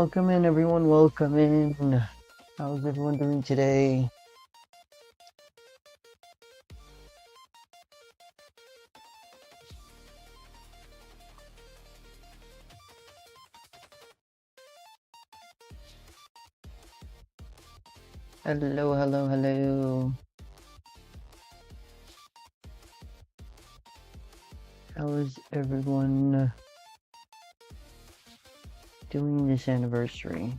Welcome in, everyone. Welcome in. How's everyone doing today? Hello, hello, hello. How is everyone doing this anniversary?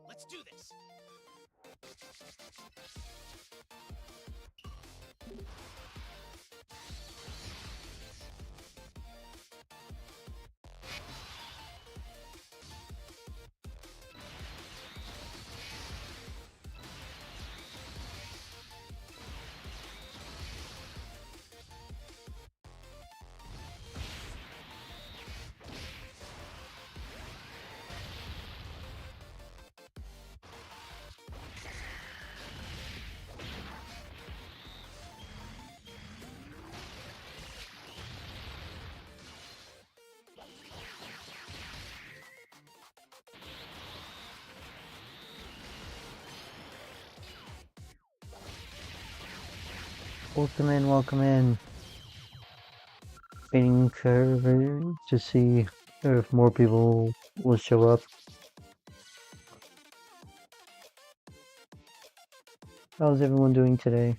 Let's do this! Welcome in, welcome in. Waiting to see if more people will show up. How's everyone doing today?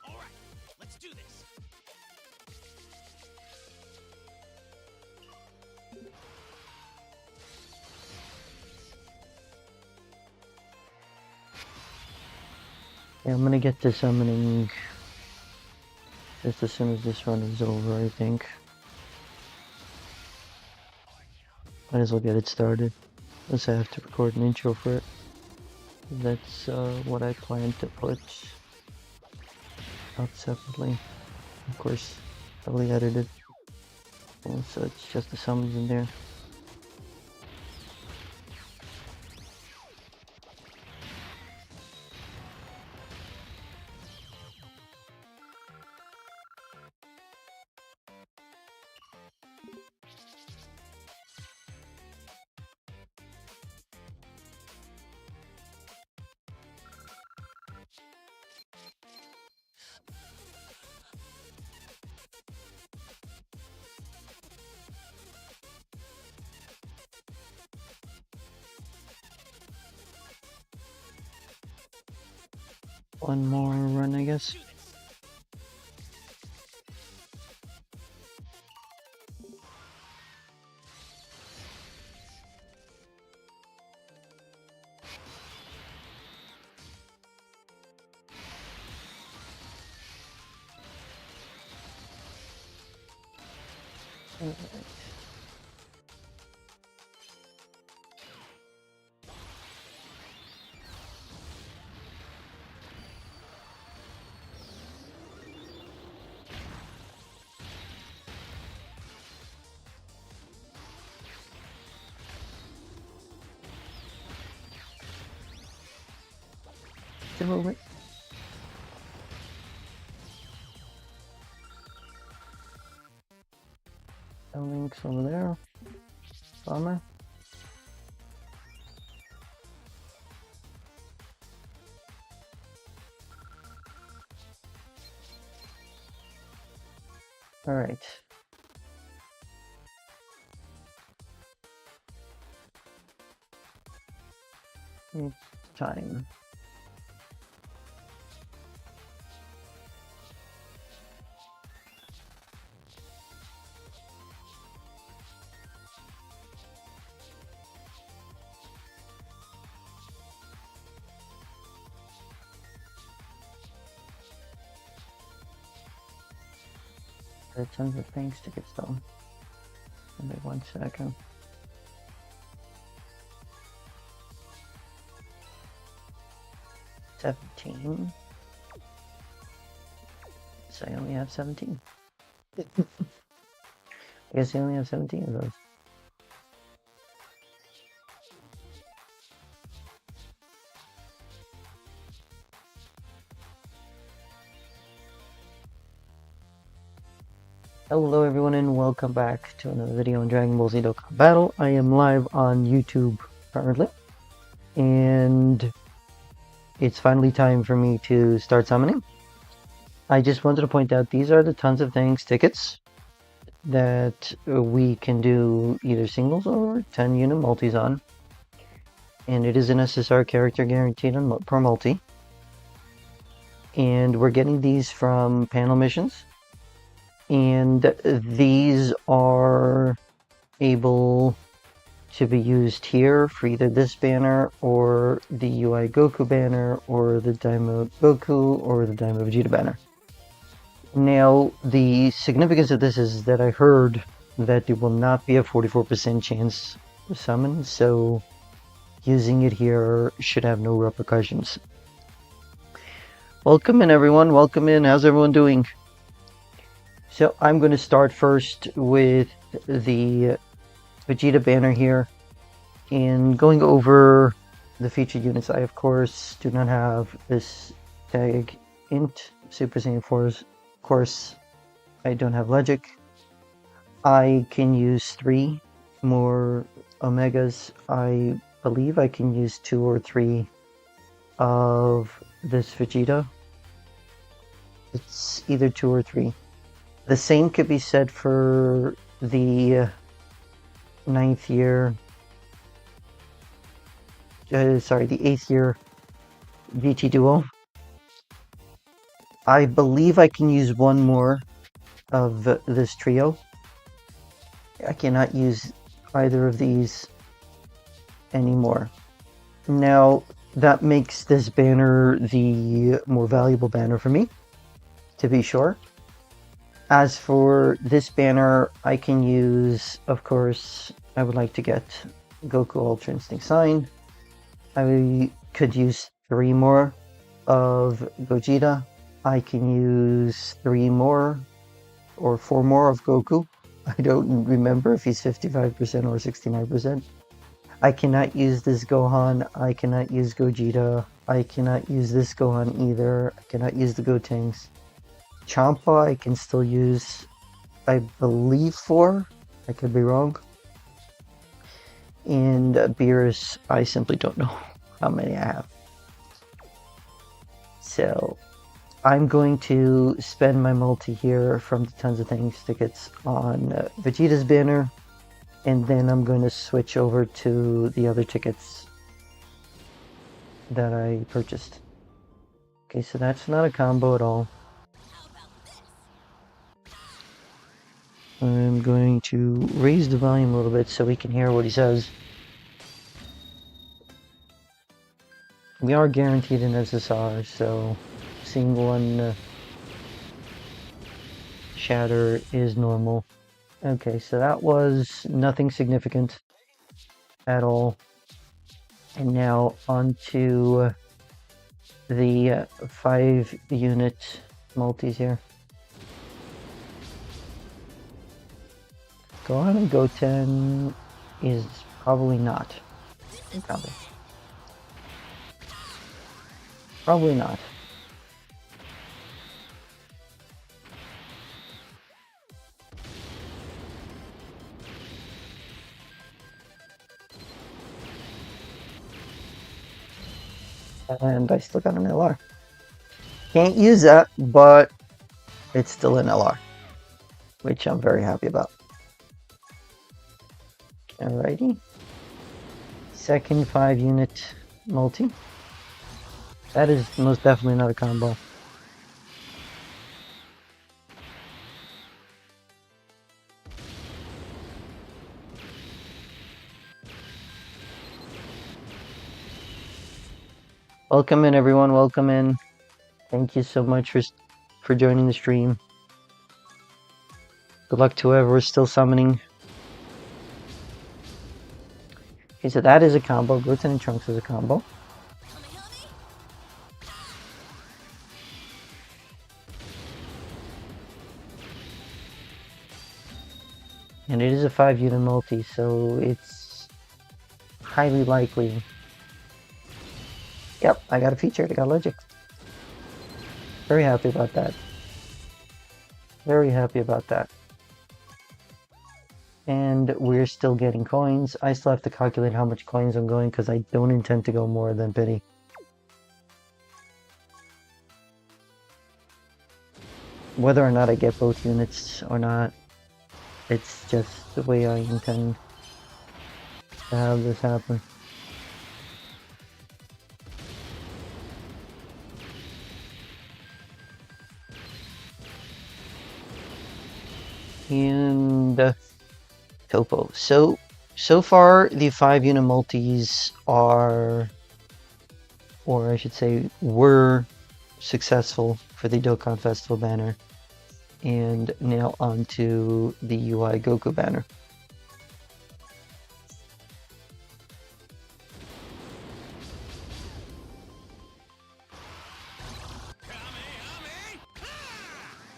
Alright, let's do this! Yeah, I'm gonna get to summoning just as soon as this run is over, I think. Might as well get it started. Unless I have to record an intro for it. That's what I plan to put out separately. Of course, heavily edited. And so it's just the summons in there. One more run, I guess. Move it. No links over there. Bummer. Alright. It's time. There are tons of things to get done. Give me 1 second. $17. So I only have 17. I guess I only have 17 of those. Hello everyone and welcome back to another video on Dragon Ball Z Dokkan Battle. I am live on YouTube currently, and it's finally time for me to start summoning. I just wanted to point out these are the tons of things tickets that we can do either singles or 10 unit multis on, and it is an SSR character guaranteed on per multi, and we're getting these from panel missions. And these are able to be used here for either this banner or the UI Goku banner or the Daima Goku or the Daima Vegeta banner. Now, the significance of this is that I heard that there will not be a 44% chance to summon, so using it here should have no repercussions. Welcome in everyone, welcome in, how's everyone doing? So I'm going to start first with the Vegeta banner here, and going over the featured units. I of course do not have this tag int Super Saiyan 4's. Of course I don't have Logic. I can use 3 more Omegas. I believe I can use 2 or 3 of this Vegeta. It's either 2 or 3. The same could be said for the 9th year, the 8th year GT Duo. I believe I can use 1 more of this trio. I cannot use either of these anymore. Now, that makes this banner the more valuable banner for me, to be sure. As for this banner, I can use, of course, I would like to get Goku Ultra Instinct Sign. I could use 3 more of Gogeta. I can use 3 more or 4 more of Goku. I don't remember if he's 55% or 69%. I cannot use this Gohan. I cannot use Gogeta. I cannot use this Gohan either. I cannot use the Gotenks. Champa I can still use, I believe 4, I could be wrong. And Beerus, I simply don't know how many I have. So I'm going to spend my multi here from the tons of things tickets on Vegeta's banner, and then I'm going to switch over to the other tickets that I purchased. Okay, so that's not a combo at all. I'm going to raise the volume a little bit so we can hear what he says. We are guaranteed an SSR, so seeing 1 shatter is normal. Okay, so that was nothing significant at all. And now on to the 5 unit multis here. Gohan and Goten is probably not. Probably not. And I still got an LR. Can't use that, but it's still an LR, which I'm very happy about. Alrighty. Second 5 unit multi. That is most definitely not a combo. Welcome in everyone, welcome in. Thank you so much for joining the stream. Good luck to whoever is still summoning. Okay, so that is a combo. Gluten and Trunks is a combo. And it is a 5-unit multi, so it's highly likely. Yep, I got a feature. I got Logic. Very happy about that. Very happy about that. And we're still getting coins. I still have to calculate how much coins I'm going because I don't intend to go more than pity. Whether or not I get both units or not, it's just the way I intend to have this happen. And Topo. So far the 5-unit multis are, or I should say were, successful for the Dokkan Festival banner. And now on to the UI Goku banner.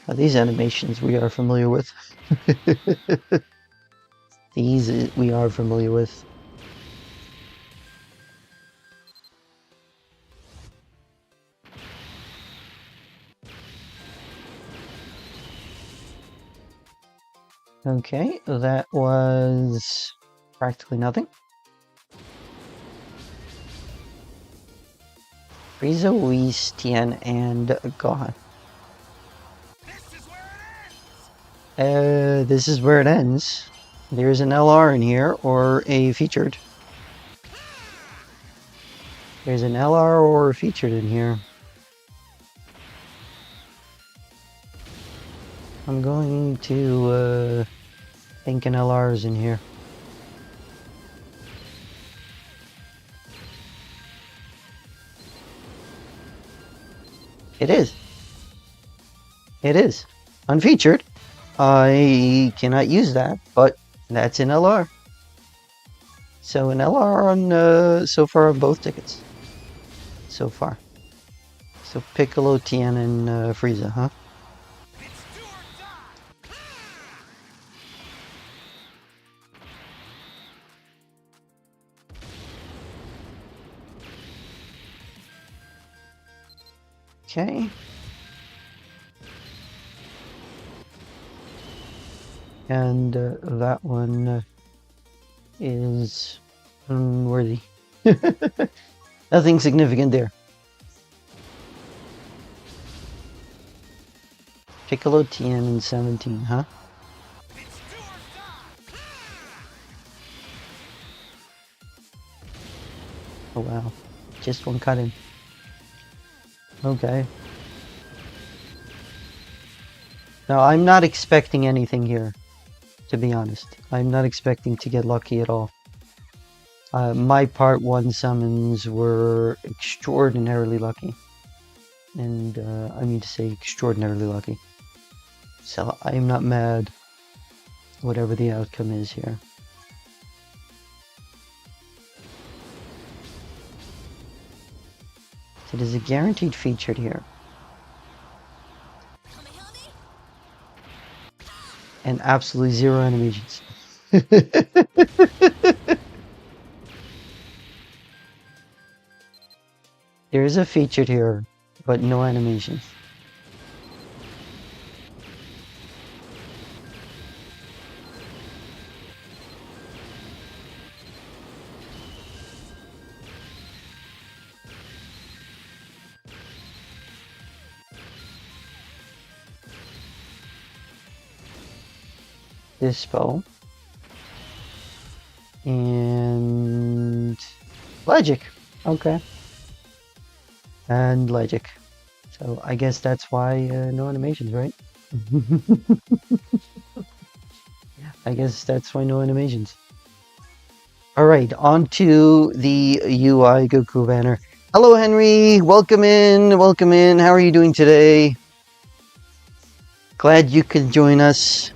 Now, these animations we are familiar with. These we are familiar with. Okay, that was practically nothing. Frieza, Whis, Tien, and Gohan. This is where it ends. There's an LR in here, or a featured. There's an LR or a featured in here. I'm going to think an LR is in here. It is. It is. Unfeatured. I cannot use that, but that's an LR. So an LR on so far on both tickets. So far. So Piccolo, Tien, and Frieza, huh? Okay. And that one is unworthy. Nothing significant there. Piccolo, Tien, and 17, huh? Oh wow. Just one cut in. Okay. Now, I'm not expecting anything here, to be honest. I'm not expecting to get lucky at all. My part 1 summons were extraordinarily lucky. And I mean to say extraordinarily lucky. So I'm not mad, whatever the outcome is here. It is a guaranteed featured here. And absolutely 0 animations. There is a featured here, but no animations. Dispo. And Logic. Okay. And Logic. So I guess that's why no animations, right? I guess that's why no animations. Alright, on to the UI Goku banner. Hello Henry, welcome in, welcome in. How are you doing today? Glad you could join us.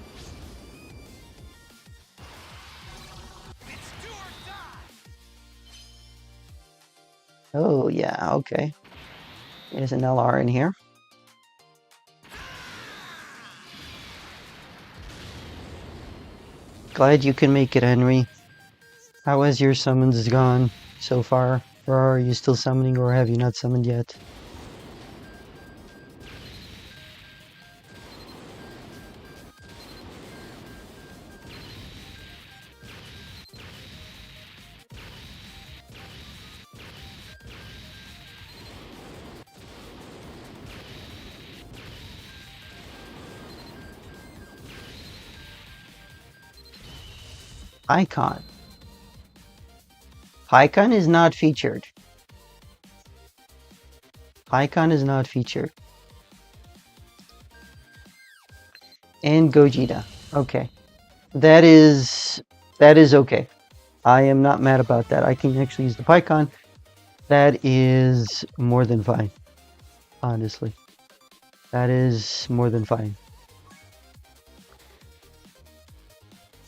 Oh, yeah, okay. There's an LR in here. Glad you can make it, Henry. How has your summons gone so far? Or are you still summoning, or have you not summoned yet? Icon. Icon is not featured. Icon is not featured. And Gogeta. Okay. That is okay. I am not mad about that. I can actually use the Pycon. That is more than fine. Honestly. That is more than fine.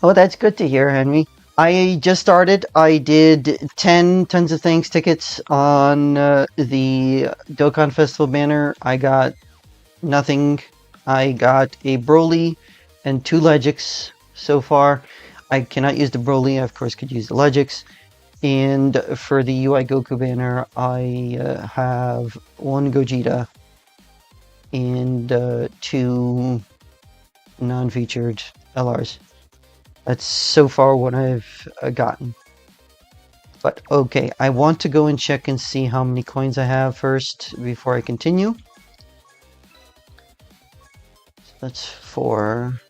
Oh, that's good to hear, Henry. I just started. I did 10 tons of thanks tickets on the Dokkan Festival banner. I got nothing. I got a Broly and 2 Legix so far. I cannot use the Broly. I, of course, could use the Legix. And for the UI Goku banner, I have 1 Gogeta and 2 non-featured LRs. That's so far what I've gotten. But okay, I want to go and check and see how many coins I have first before I continue. So that's 4.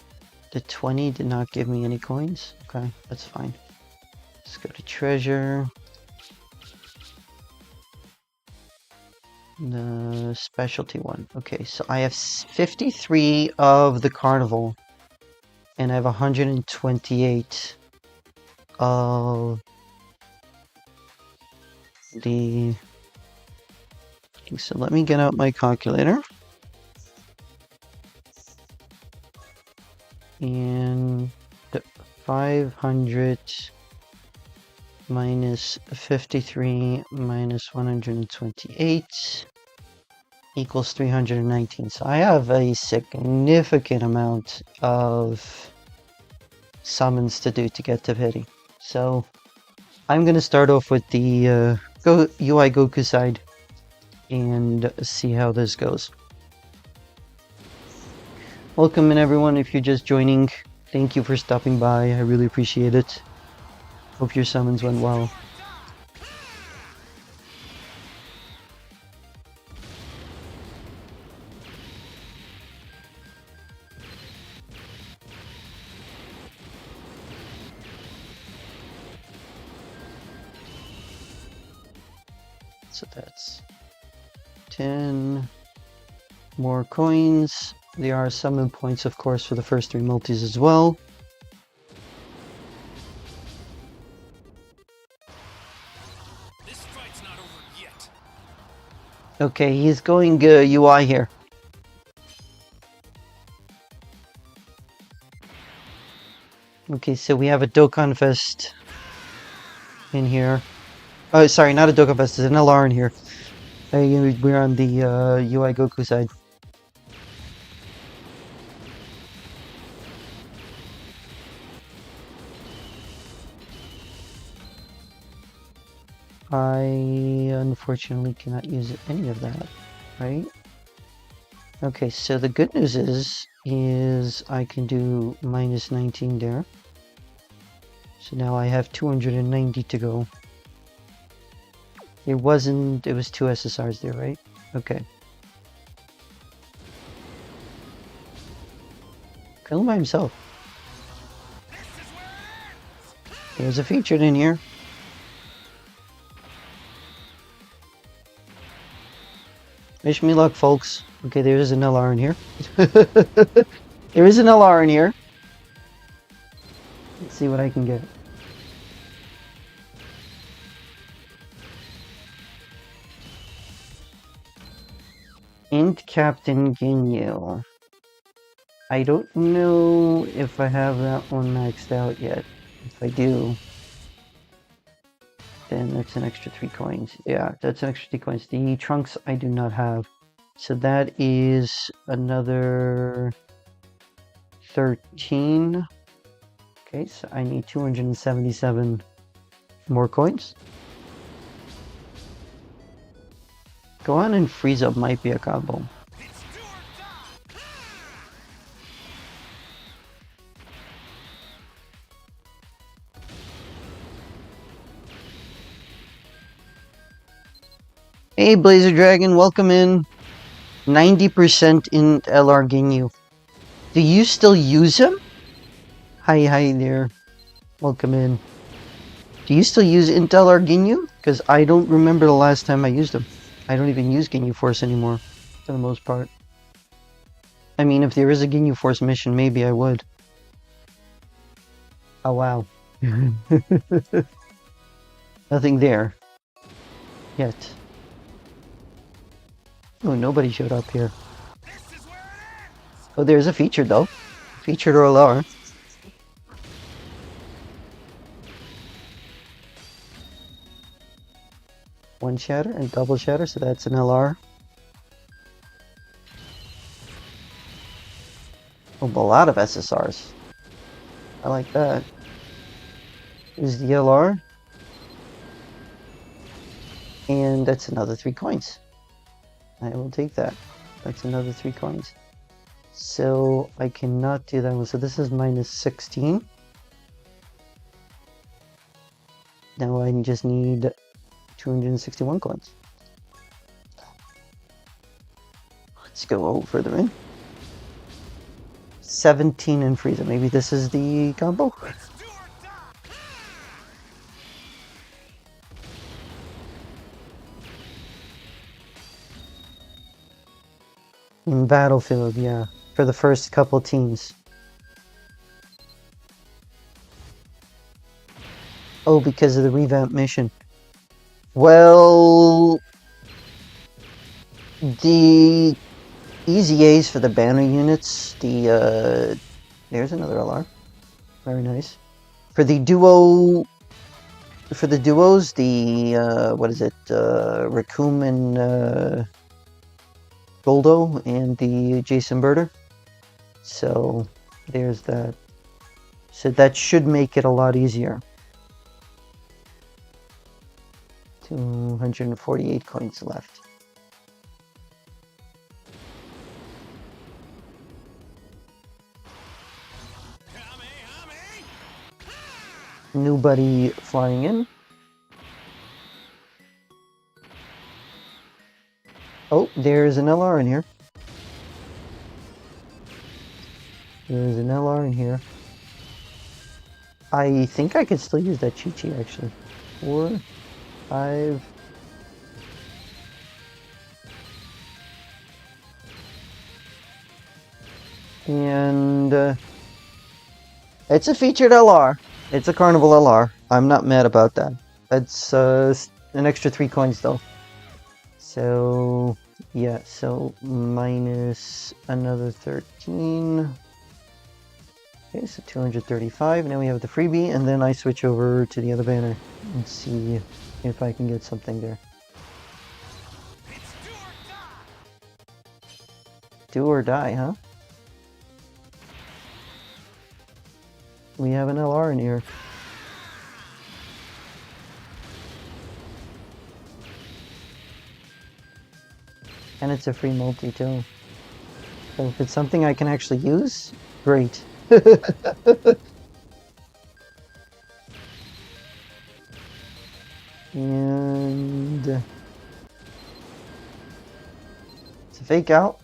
The 20 did not give me any coins. Okay, that's fine. Let's go to treasure. The specialty one. Okay, so I have 53 of the carnival. And I have 128 of the... Okay, so let me get out my calculator. And the 500 minus 53 minus 128 equals 319. So I have a significant amount of summons to do to get to pity. So I'm going to start off with the UI Goku side and see how this goes. Welcome in, everyone. If you're just joining, thank you for stopping by. I really appreciate it. Hope your summons went well. So that's 10 more coins. There are summon points, of course, for the first 3 multis as well. This fight's not over yet. Okay, he's going UI here. Okay, so we have a Dokkan Fest in here. Oh, sorry, not a Dokkan Fest, there's an LR in here. We're on the UI Goku side. I unfortunately cannot use any of that, right? Okay, so the good news is I can do minus 19 there. So now I have 290 to go. It was 2 SSRs there, right? Okay. Kill him by himself. There's a featured in here. Wish me luck, folks. Okay, there is an LR in here. There is an LR in here. Let's see what I can get. And Captain Ginyu. I don't know if I have that one maxed out yet. If I do, Then that's an extra 3 coins. Yeah, that's an extra 3 coins. The trunks I do not have. So that is another 13. Okay, so I need 277 more coins. Go on and freeze up might be a combo. It's do or die. Hey Blazer Dragon, welcome in. 90% in LR Ginyu. Do you still use him? Hi there. Welcome in. Do you still use Intel or Ginyu? Because I don't remember the last time I used him. I don't even use Ginyu Force anymore, for the most part. I mean, if there is a Ginyu Force mission, maybe I would. Oh, wow. Nothing there. Yet. Oh, nobody showed up here. This is where it ends. Oh, there's a featured, though. Featured or LR. One shatter and double shatter, so that's an LR. Oh, a lot of SSRs. I like that. Is the LR. And that's another 3 coins. I will take that. That's another 3 coins. So I cannot do that one. So this is minus 16. Now I just need 261 coins. Let's go further in. 17 in Frieza. Maybe this is the combo? It's do or die. In Battlefield, yeah. For the first couple teams. Oh, because of the revamp mission. Well, the EZAs for the banner units, there's another LR. Very nice. For the duos, what is it, Raccoon and Goldo and the Jason Birder. So there's that. So that should make it a lot easier. 248 coins left. Nobody flying in. Oh, there's an LR in here. There's an LR in here. I think I could still use that Chi-Chi actually. 4, 5. And it's a featured LR. It's a Carnival LR. I'm not mad about that. That's an extra 3 coins though. So yeah, so minus another 13. Okay, so 235. Now we have the freebie, and then I switch over to the other banner and see if I can get something there. It's do or die. Do or die, huh? We have an LR in here. And it's a free multi too. So if it's something I can actually use, great. And it's a fake out.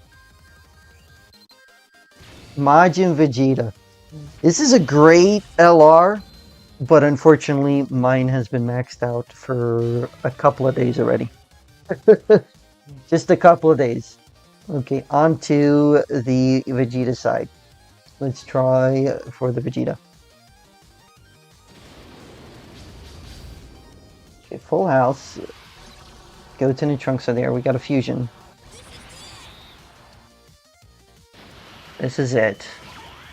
Majin Vegeta. This is a great LR, but unfortunately mine has been maxed out for a couple of days already. Just a couple of days. Okay, on to the Vegeta side. Let's try for the Vegeta. Okay, full house. Goten and Trunks are there. We got a fusion. This is it.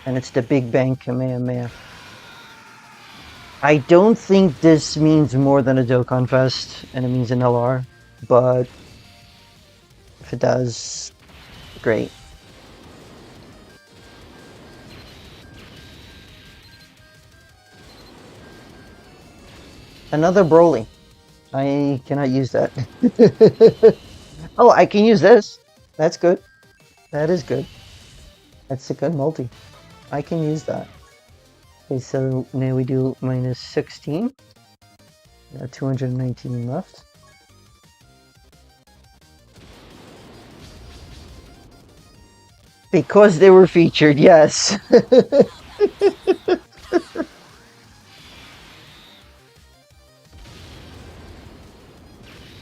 And it's the Big Bang Kamehameha. I don't think this means more than a Dokkan Fest, and it means an LR, but if it does, great. Another Broly. I cannot use that. Oh, I can use this. That's good. That is good. That's a good multi. I can use that. Okay, so now we do minus 16. 219 left. Because they were featured, yes.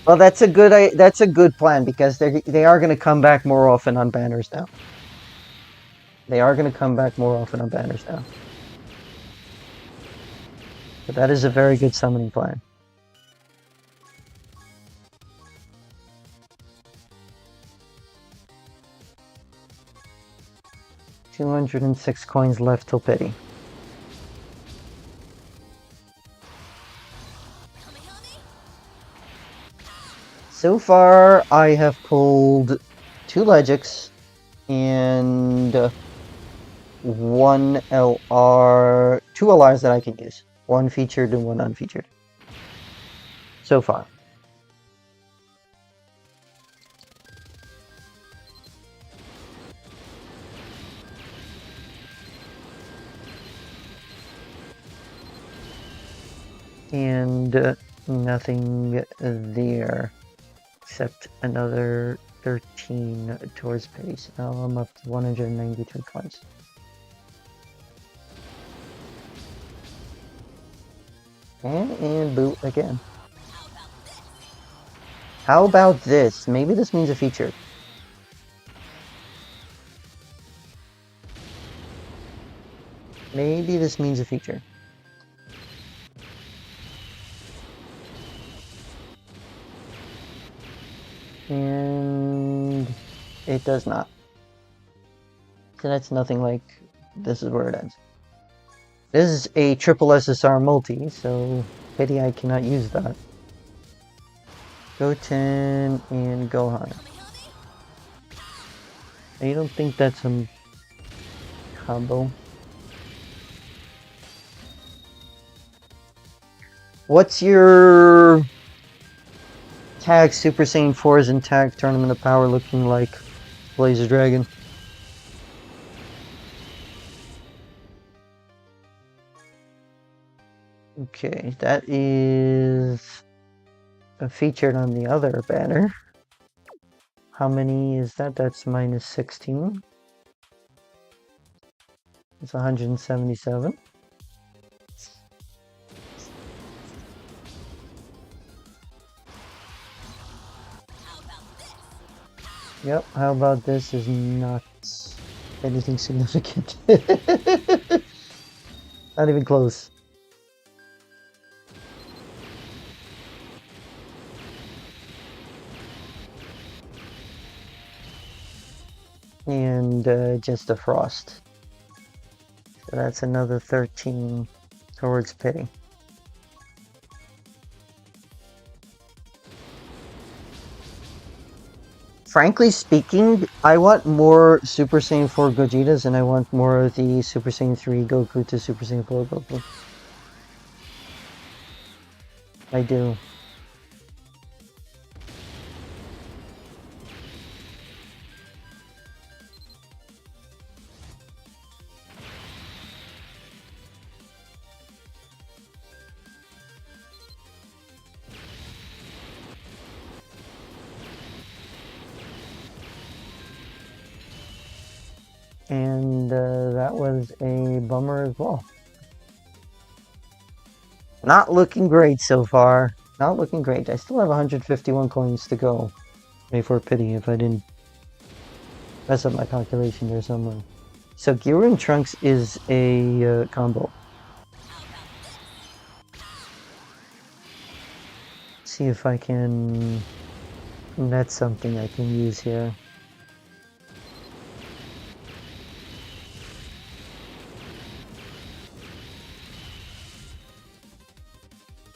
Well, that's a good plan because they are going to come back more often on banners now. They are going to come back more often on banners now. But that is a very good summoning plan. $206 coins left till pity. So far, I have pulled 2 Legics and 1 LR, 2 LRs that I can use. 1 featured and 1 unfeatured. So far. And nothing there except another 13 towards pace. Now I'm up to 192 coins. And boot again. How about this? Maybe this means a feature. Maybe this means a feature. And it does not. So that's nothing like this is where it ends. This is a triple SSR multi, so pity I cannot use that. Goten and Gohan. I don't think that's a combo. What's your tag Super Saiyan 4s and tag Tournament of Power looking like? Blazer Dragon. Okay, that is featured on the other banner. How many is that? That's minus 16. It's 177. Yep, how about this is not anything significant. Not even close. And just a frost. So that's another 13 towards pity. Frankly speaking, I want more Super Saiyan 4 Gogetas and I want more of the Super Saiyan 3 Goku to Super Saiyan 4 Goku. I do. And that was a bummer as well. Not looking great so far. Not looking great. I still have 151 coins to go. For pity if I didn't mess up my calculation there somewhere. So Gear and Trunks is a combo. See if I can... That's something I can use here.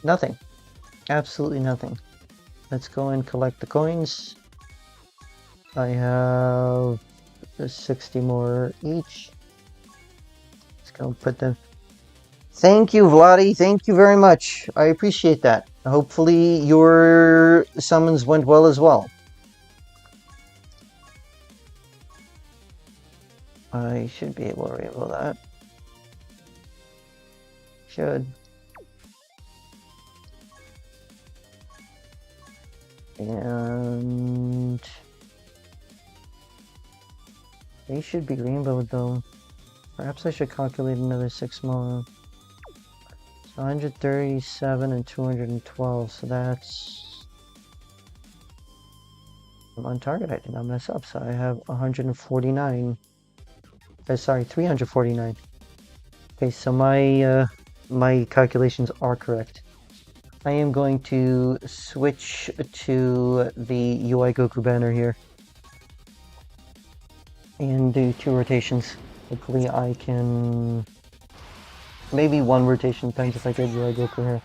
Nothing. Absolutely nothing. Let's go and collect the coins. I have 60 more each. Let's go put them. Thank you, Vladi. Thank you very much. I appreciate that. Hopefully your summons went well as well. I should be able to reveal that. Should. And they should be rainbowed though. Perhaps I should calculate another 6 more. So 137 and 212, so that's... I'm on target, I did not mess up, so I have 149. Sorry, 349. Okay, so my calculations are correct. I am going to switch to the UI Goku banner here. And do 2 rotations. Hopefully I can... Maybe 1 rotation depends if I get UI Goku here.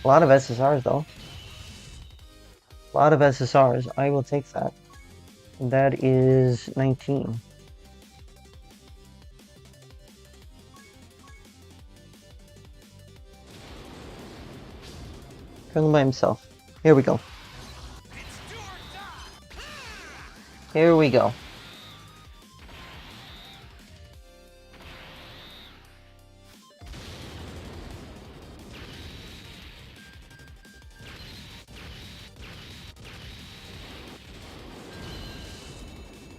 A lot of SSRs though. A lot of SSRs. I will take that. That is 19. Colonel by himself. Here we go. Here we go.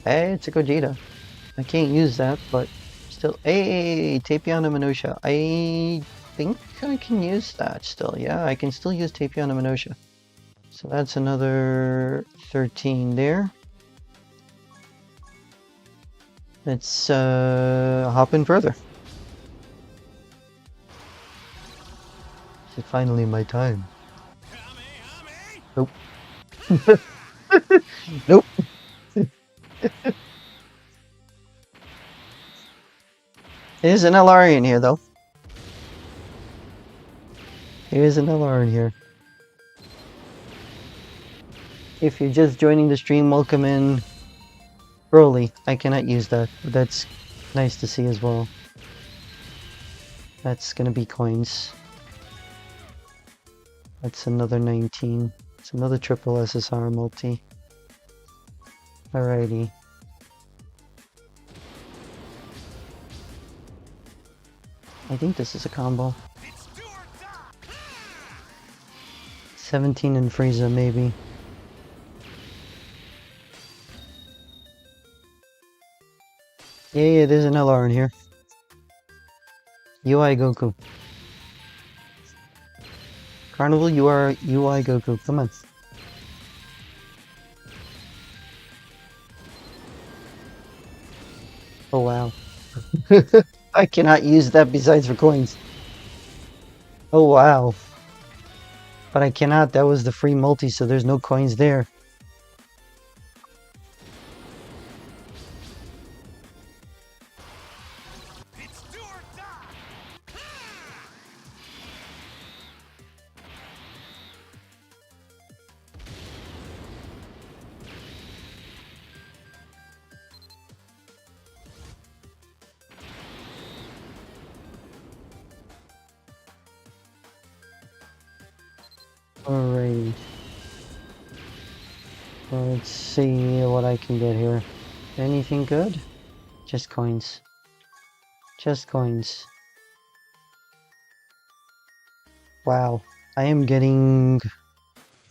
Hey, it's a Gogeta. I can't use that, but still. Hey, Tapion and Minutia. I think I can use that still. Yeah, I can still use Tapion and Minutia. So that's another 13 there. Let's hop in further. It's finally my time. Nope. Nope. There's an LR in here, though. There's an LR in here. If you're just joining the stream, welcome in. Broly, I cannot use that, but that's nice to see as well. That's gonna be coins. That's another 19. It's another triple SSR multi. Alrighty. I think this is a combo. 17 and Frieza, maybe. Yeah, there's an LR in here. UI Goku. Carnival, you are UI Goku. Come on. Oh wow. I cannot use that besides for coins. Oh wow. But I cannot, that was the free multi, so there's no coins there. Alright. Let's see what I can get here. Anything good? Just coins. Just coins. Wow. I am getting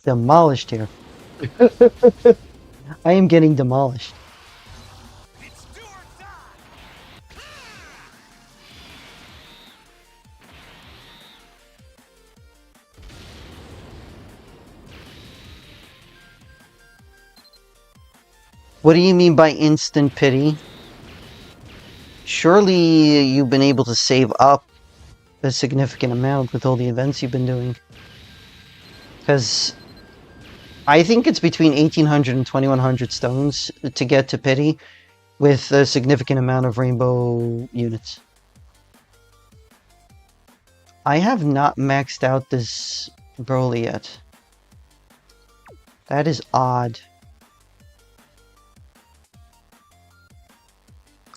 demolished here. I am getting demolished. What do you mean by instant pity? Surely you've been able to save up a significant amount with all the events you've been doing. Because I think it's between 1800 and 2100 stones to get to Pity with a significant amount of rainbow units. I have not maxed out this Broly yet. That is odd.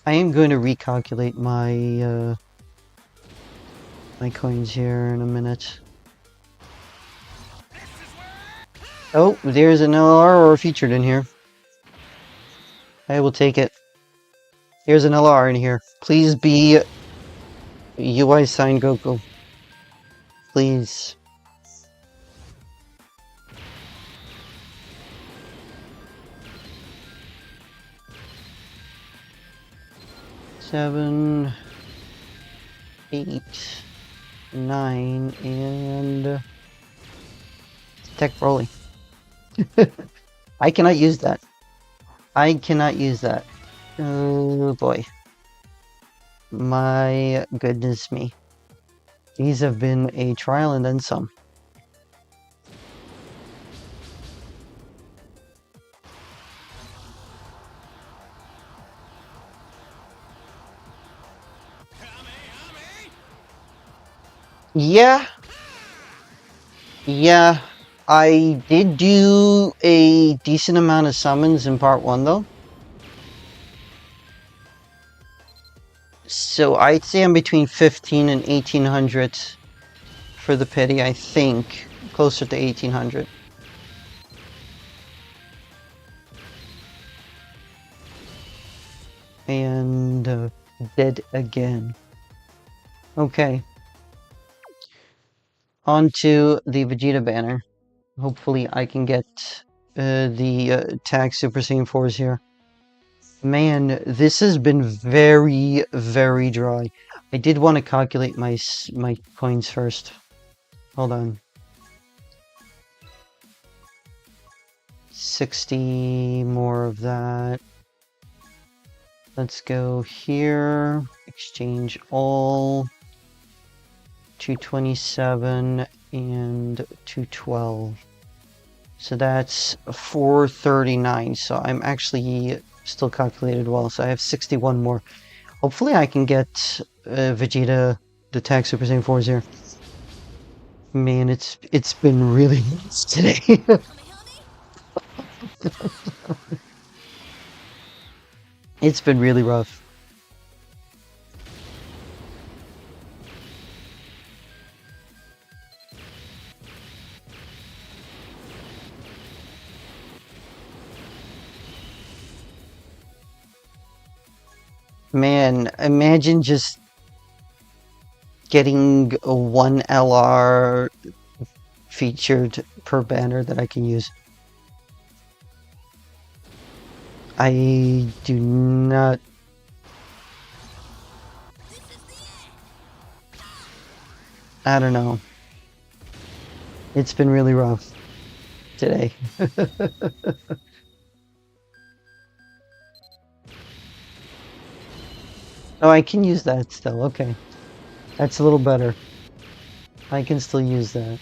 I am going to recalculate my my coins here in a minute. Oh, there's an LR featured in here. I will take it. Here's an LR in here. Please be UI sign Goku. Please. Seven, 8, 9, and Tech Broly. I cannot use that. I cannot use that. Oh boy. My goodness me. These have been a trial and then some. Yeah. Yeah. I did do a decent amount of summons in part 1 though. So I'd say I'm between 15 and 1800 for the pity, I think. Closer to 1800. And dead again. Okay. On to the Vegeta banner. Hopefully I can get the tag Super Saiyan 4s here. Man, this has been very, very dry. I did want to calculate my coins first. Hold on. 60 more of that. Let's go here. Exchange all. 227 and 212. So that's 439. So I'm actually still calculated well. So I have 61 more. Hopefully I can get Vegeta, the tag Super Saiyan 4s here. Man, it's been really nice today. It's been really rough. Man, imagine just getting a 1 LR featured per banner that I can use. I do not... I don't know. It's been really rough today. Oh, I can use that still. Okay. That's a little better. I can still use that.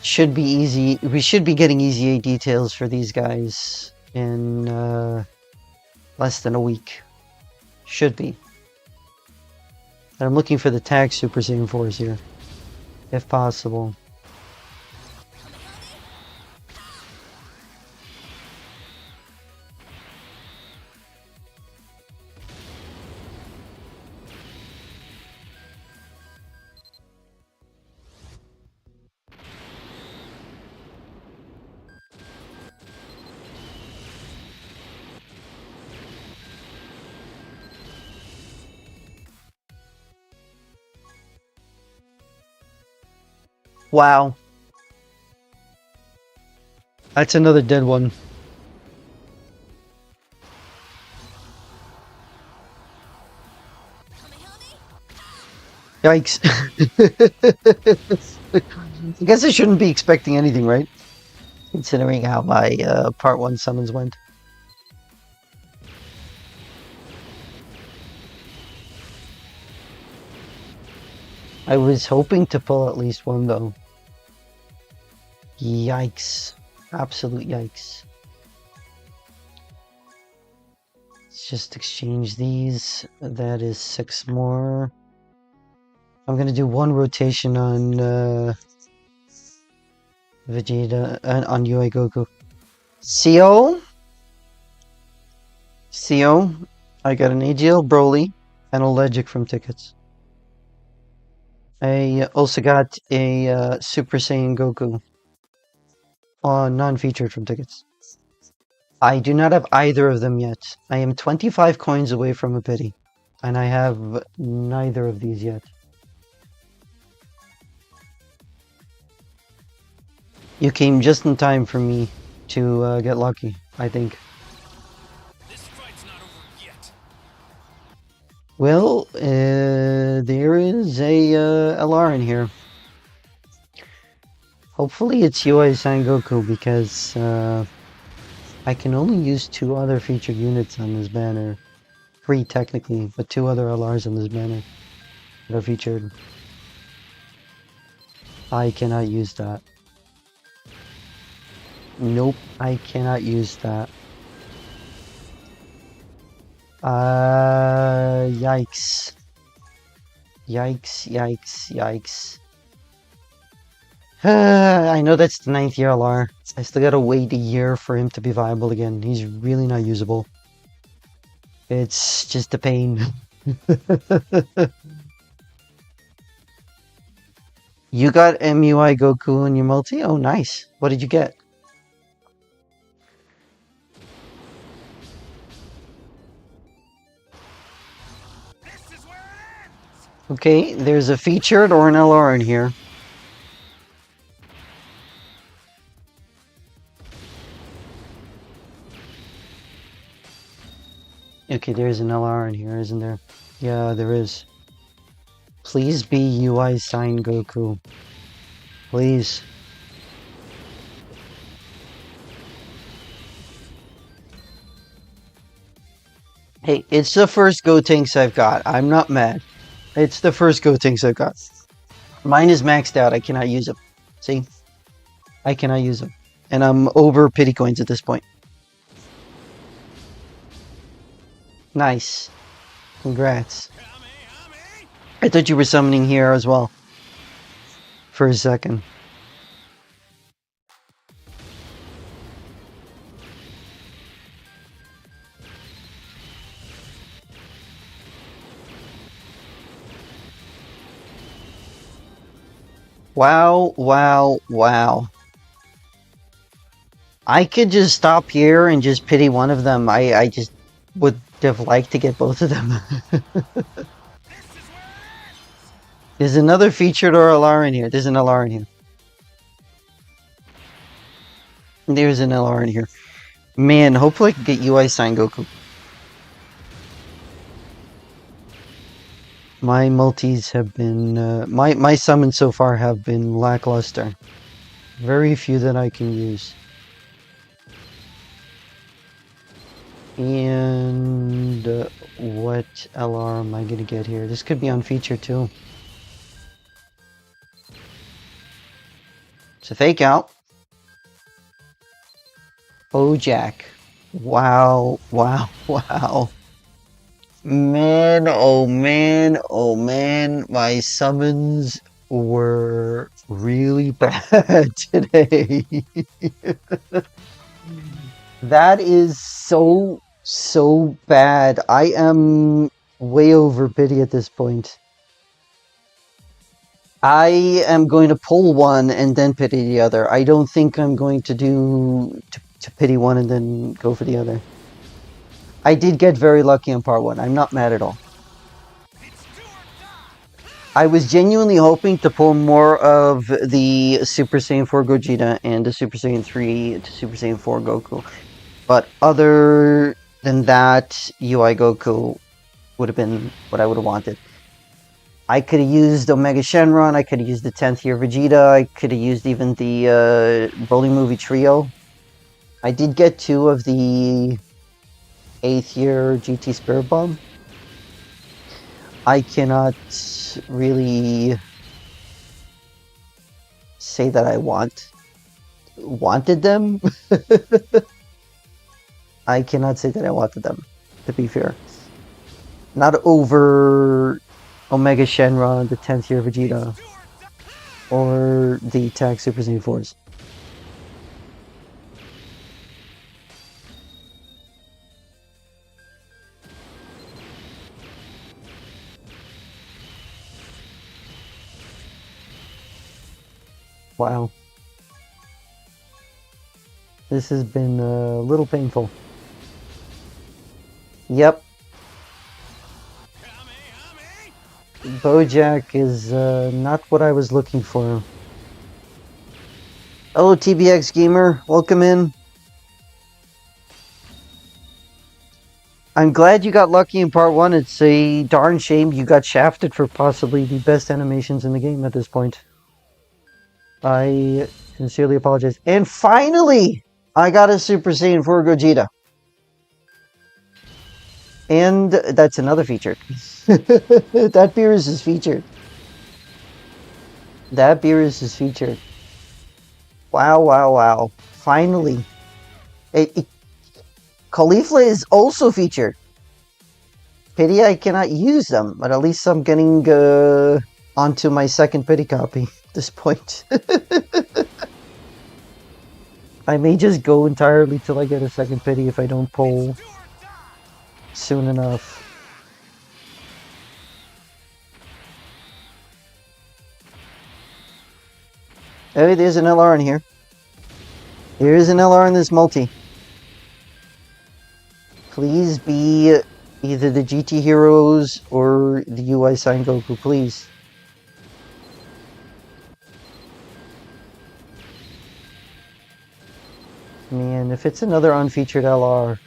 Should be easy. We should be getting EZA details for these guys in less than a week. Should be. And I'm looking for the tag Super Saiyan 4s here, if possible. Wow. That's another dead one. Yikes. I guess I shouldn't be expecting anything, right? Considering how my part 1 summons went. I was hoping to pull at least one though. Yikes. Absolute yikes. Let's just exchange these. That is 6 more. I'm gonna do one rotation on Vegeta and on UI Goku. CO, I got an AGL Broly and a Legic from tickets. I also got a Super Saiyan Goku non-featured from tickets. I do not have either of them yet. I am 25 coins away from a pity, and I have neither of these yet. You came just in time for me to get lucky, I think. This fight's not over yet. Well, there is a LR in here. Hopefully it's UI Sangoku because I can only use 2 other featured units on this banner. 3 technically, but 2 other LRs on this banner that are featured. I cannot use that. Nope, I cannot use that. Yikes. Yikes, yikes, yikes. I know that's the 9th year LR. I still gotta wait a year for him to be viable again. He's really not usable. It's just a pain. You got MUI Goku in your multi? Oh, nice. What did you get? This is where it ends. Okay, there's a featured or an LR in here. Okay, there's an LR in here, isn't there? Yeah, there is. Please be UI Sign Goku. Please. Hey, it's the first Gotenks I've got. I'm not mad. It's the first Gotenks I've got. Mine is maxed out. I cannot use them. See? I cannot use them. And I'm over pity coins at this point. Nice. Congrats. I thought you were summoning here as well. For a second. Wow, wow, wow. I could just stop here and just pity one of them. I just would have liked to get both of them. There's another featured or LR in here. There's an LR in here. There's an LR in here. Man, hopefully I can get UI Sign Goku. My multis have been... my summons so far have been lackluster. Very few that I can use. And what LR am I going to get here? This could be on feature too. It's a fake out. Oh, Jack. Wow, wow, wow. Man, oh man, oh man. My summons were really bad today. That is so bad. I am way over pity at this point. I am going to pull one and then pity the other. I don't think I'm going to do to pity one and then go for the other. I did get very lucky on part 1. I'm not mad at all. I was genuinely hoping to pull more of the Super Saiyan 4 Gogeta and the Super Saiyan 3 to Super Saiyan 4 Goku. But other than that, UI Goku would have been what I would have wanted. I could have used Omega Shenron, I could have used the 10th year Vegeta, I could have used even the Broly movie trio. I did get 2 of the 8th year GT Spirit Bomb. I cannot really say that I wanted them. I cannot say that I wanted them, to be fair. Not over Omega Shenron, the 10th year Vegeta, or the Tag Super Saiyan 4s. Wow. This has been a little painful. Yep. Bojack is not what I was looking for. Hello, TBX Gamer. Welcome in. I'm glad you got lucky in part 1. It's a darn shame you got shafted for possibly the best animations in the game at this point. I sincerely apologize. And finally, I got a Super Saiyan 4 Gogeta. And that's another feature. That Beerus is featured. That Beerus is featured. Wow, wow, wow. Finally. Caulifla is also featured. Pity I cannot use them, but at least I'm getting onto my second pity copy at this point. I may just go entirely till I get a second pity if I don't pull soon enough. Oh, there's an LR in here. There is an LR in this multi. Please be either the GT Heroes or the UI Sign Goku, please. Man, if it's another unfeatured LR,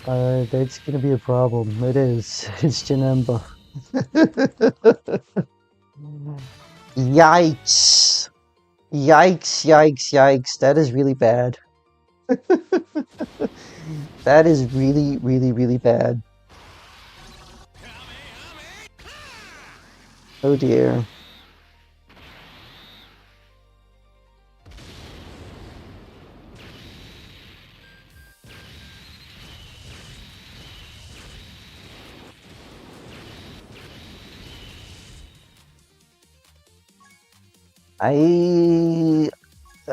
that's gonna be a problem. It is. It's Janemba. Yikes. Yikes, yikes, yikes. That is really bad. That is really, really, really bad. Oh dear.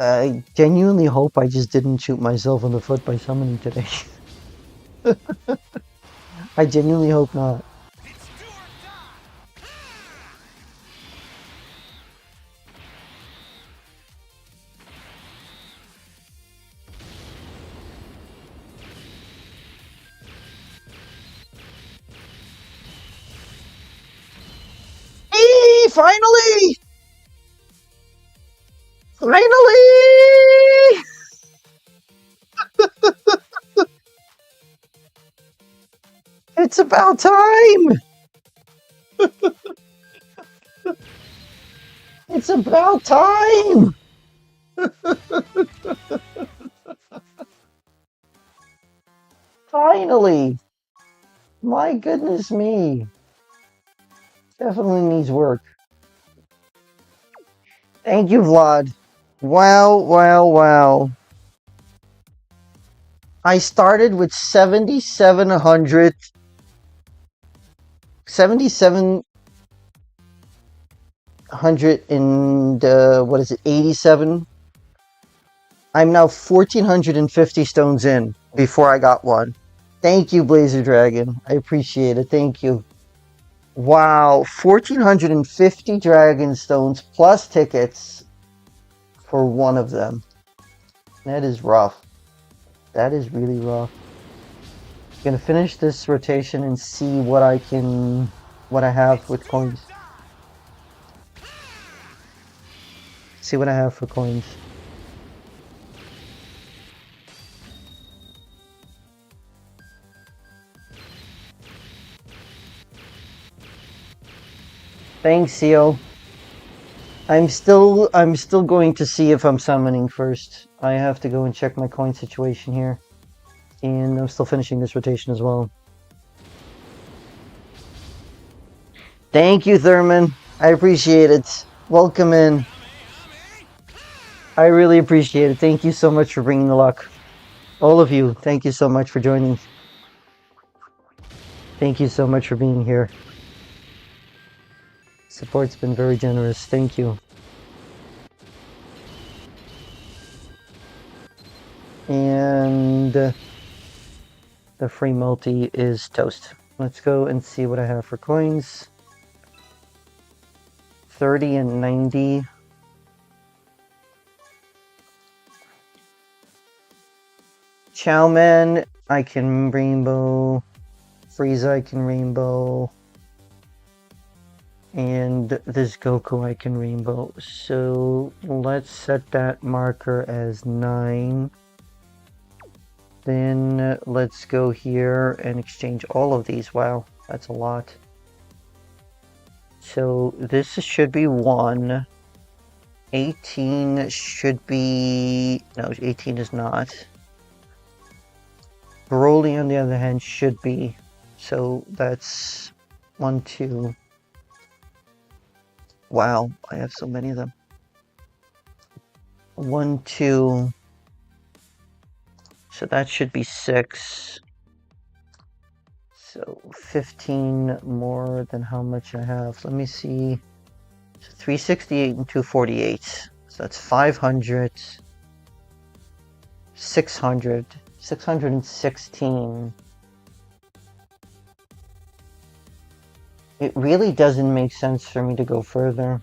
I genuinely hope I just didn't shoot myself in the foot by summoning today. I genuinely hope not. Hey, finally! Finally! It's about time! It's about time! Finally! My goodness me. Definitely needs work. Thank you, Vlad. Wow, wow, wow. I started with 7,700 and what is it, 87? I'm now 1,450 stones in before I got one. Thank you, Blazer Dragon. I appreciate it. Thank you. Wow, 1,450 Dragon Stones plus tickets for one of them. That is rough. That is really rough. Gonna finish this rotation and see what I have with coins. See what I have for coins. Thanks, Seal. I'm still going to see if I'm summoning first. I have to go and check my coin situation here. And I'm still finishing this rotation as well. Thank you, Thurman. I appreciate it. Welcome in. I really appreciate it. Thank you so much for bringing the luck. All of you, thank you so much for joining. Thank you so much for being here. Support's been very generous. Thank you. And the free multi is toast. Let's go and see what I have for coins. 30 and 90. Chowman, I can rainbow. Frieza, I can rainbow. And this Goku, I can rainbow. So let's set that marker as 9. Then let's go here and exchange all of these. Wow, that's a lot. So this should be 1. 18 should be... No, 18 is not. Broly, on the other hand, should be. So that's 1, 2. Wow, I have so many of them. 1, 2. So that should be 6. So 15 more than how much I have. Let me see. So 368 and 248. So that's 500. 600. 616. It really doesn't make sense for me to go further.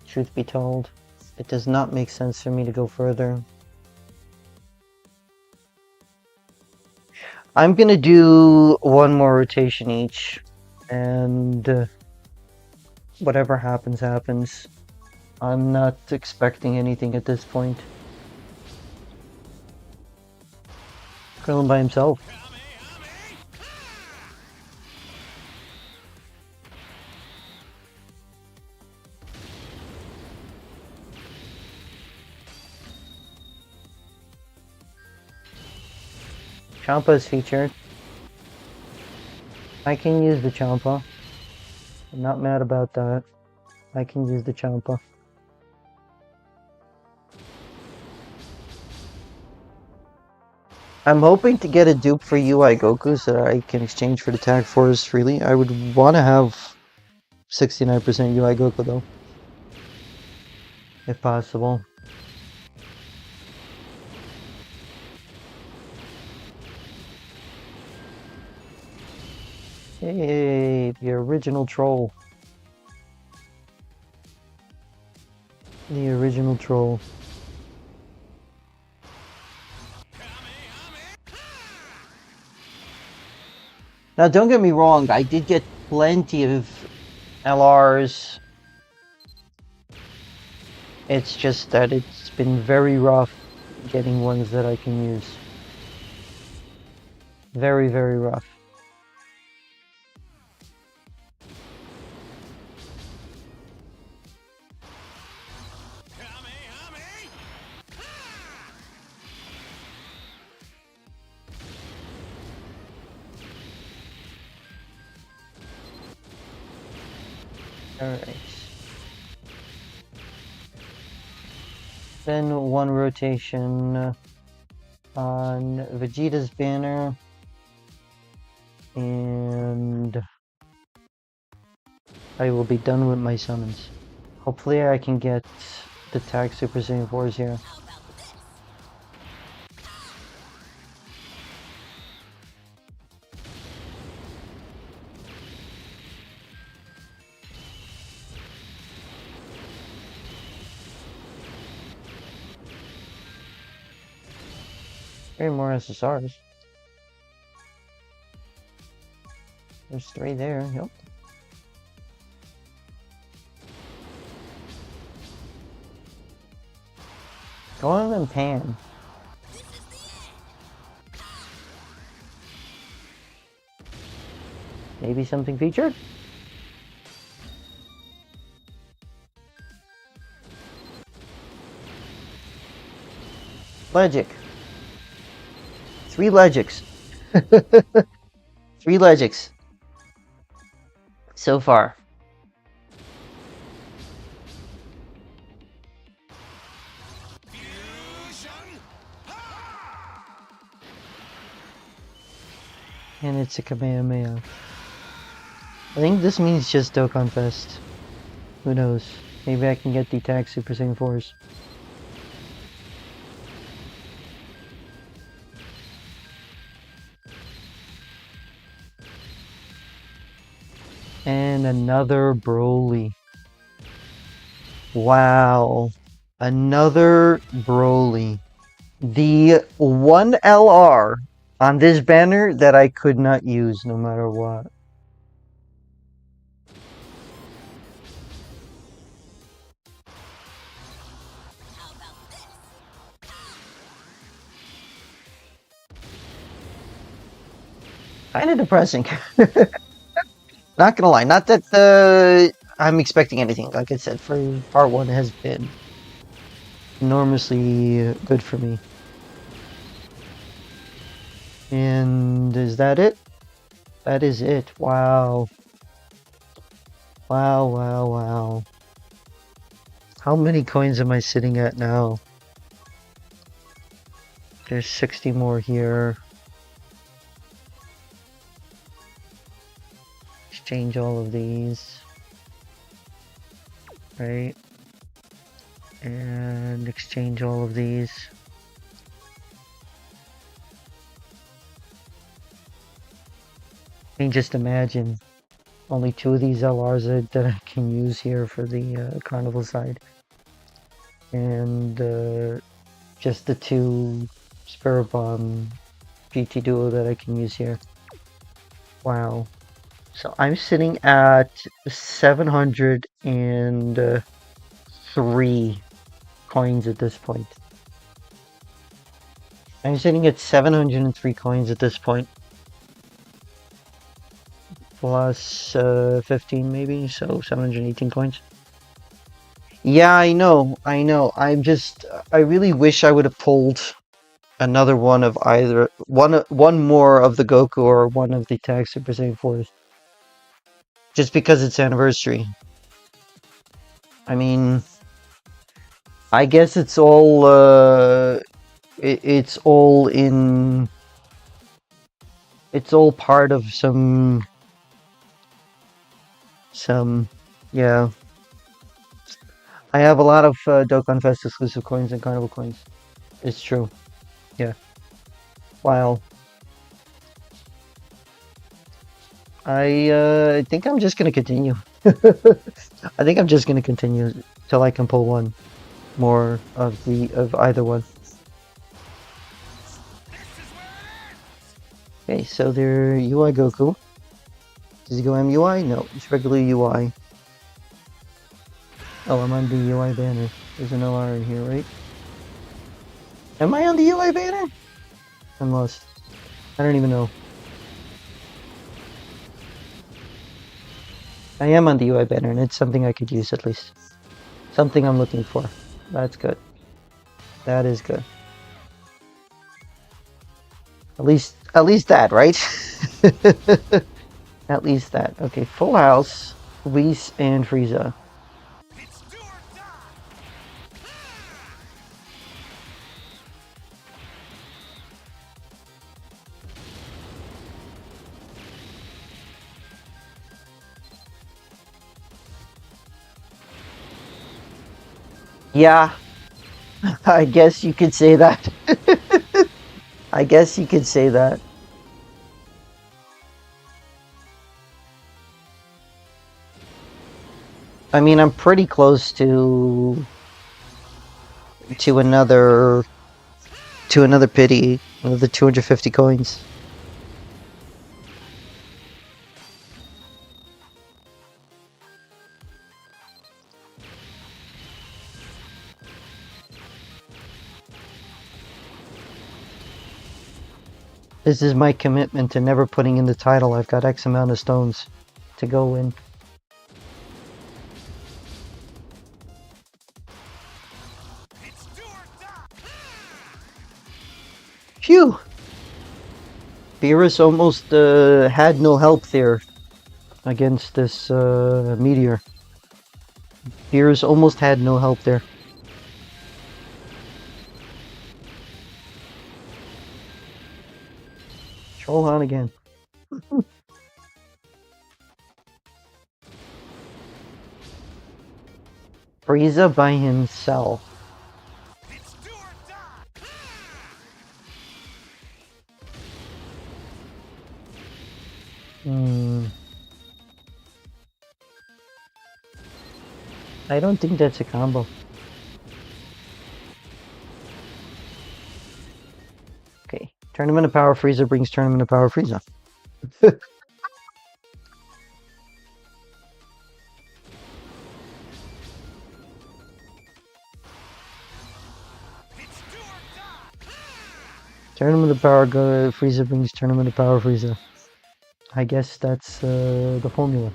Truth be told, it does not make sense for me to go further. I'm gonna do one more rotation each, and whatever happens, happens. I'm not expecting anything at this point. Krillin by himself. Champa is featured. I can use the Champa. I'm not mad about that. I can use the Champa. I'm hoping to get a dupe for UI Goku so that I can exchange for the Tag Force freely. I would want to have 69% UI Goku though, if possible. Hey, the original troll. The original troll. Now, don't get me wrong, I did get plenty of LRs. It's just that it's been very rough getting ones that I can use. Very, very rough. Alright. Then one rotation on Vegeta's banner. And I will be done with my summons. Hopefully I can get the tag Super Saiyan 4s here. Three more SSRs. There's 3 there, yep. Go on and pan. Maybe something featured? Legic. 3 Legics. 3 Legics. So far. And it's a Kamehameha. I think this means just Dokkan Fest. Who knows? Maybe I can get the Tag Super Saiyan 4s. And another Broly. Wow. Another Broly. The one LR on this banner that I could not use no matter what. Kind of depressing. Not gonna lie, not that I'm expecting anything. Like I said, for part 1 has been enormously good for me. And is that it? That is it. Wow. Wow, wow, wow. How many coins am I sitting at now? There's 60 more here. Exchange all of these. Right? And exchange all of these. I mean, just imagine only 2 of these LRs that I can use here for the carnival side. And just the 2 Spirit Bomb GT Duo that I can use here. Wow. So I'm sitting at 703 coins at this point. I'm sitting at 703 coins at this point. Plus 15 maybe, so 718 coins. Yeah, I know. I really wish I would have pulled another one of either one more of the Goku or one of the Tag Super Saiyan 4s. Just because it's anniversary. I mean, I guess it's all it's all part of some yeah. I have a lot of Dokkan Fest exclusive coins and Carnival coins. It's true. Yeah. Wow. I think I'm just gonna continue. I think I'm just gonna continue till I can pull one more of either one. Okay, so they're UI Goku. Does he go MUI? No, it's regular UI. Oh, I'm on the UI banner. There's an LR in here, right? Am I on the UI banner? I'm lost. I don't even know. I am on the UI banner, and it's something I could use at least. Something I'm looking for. That's good. That is good. At least that, right? At least that. Okay, Full House, Whis, and Frieza. It's do or die. Yeah, I guess you could say that. I guess you could say that. I mean, I'm pretty close to another pity, another 250 coins. This is my commitment to never putting in the title. I've got X amount of stones to go in. It's do or die. Phew! Beerus almost had no help there against this meteor. Beerus almost had no help there. Troll on again. Frieza by himself. It's do or die. I don't think that's a combo. Okay, Tournament of Power Frieza brings Tournament of Power Frieza. It's do or die. Tournament of Power Frieza brings Tournament of Power Frieza. I guess that's the formula.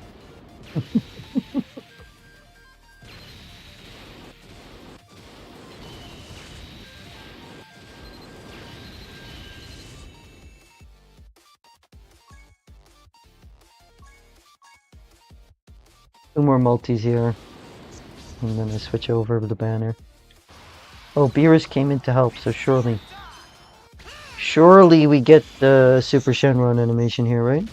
Two more multis here. And then I switch over to the banner. Oh, Beerus came in to help, so surely. Surely we get the Super Shenron animation here, right?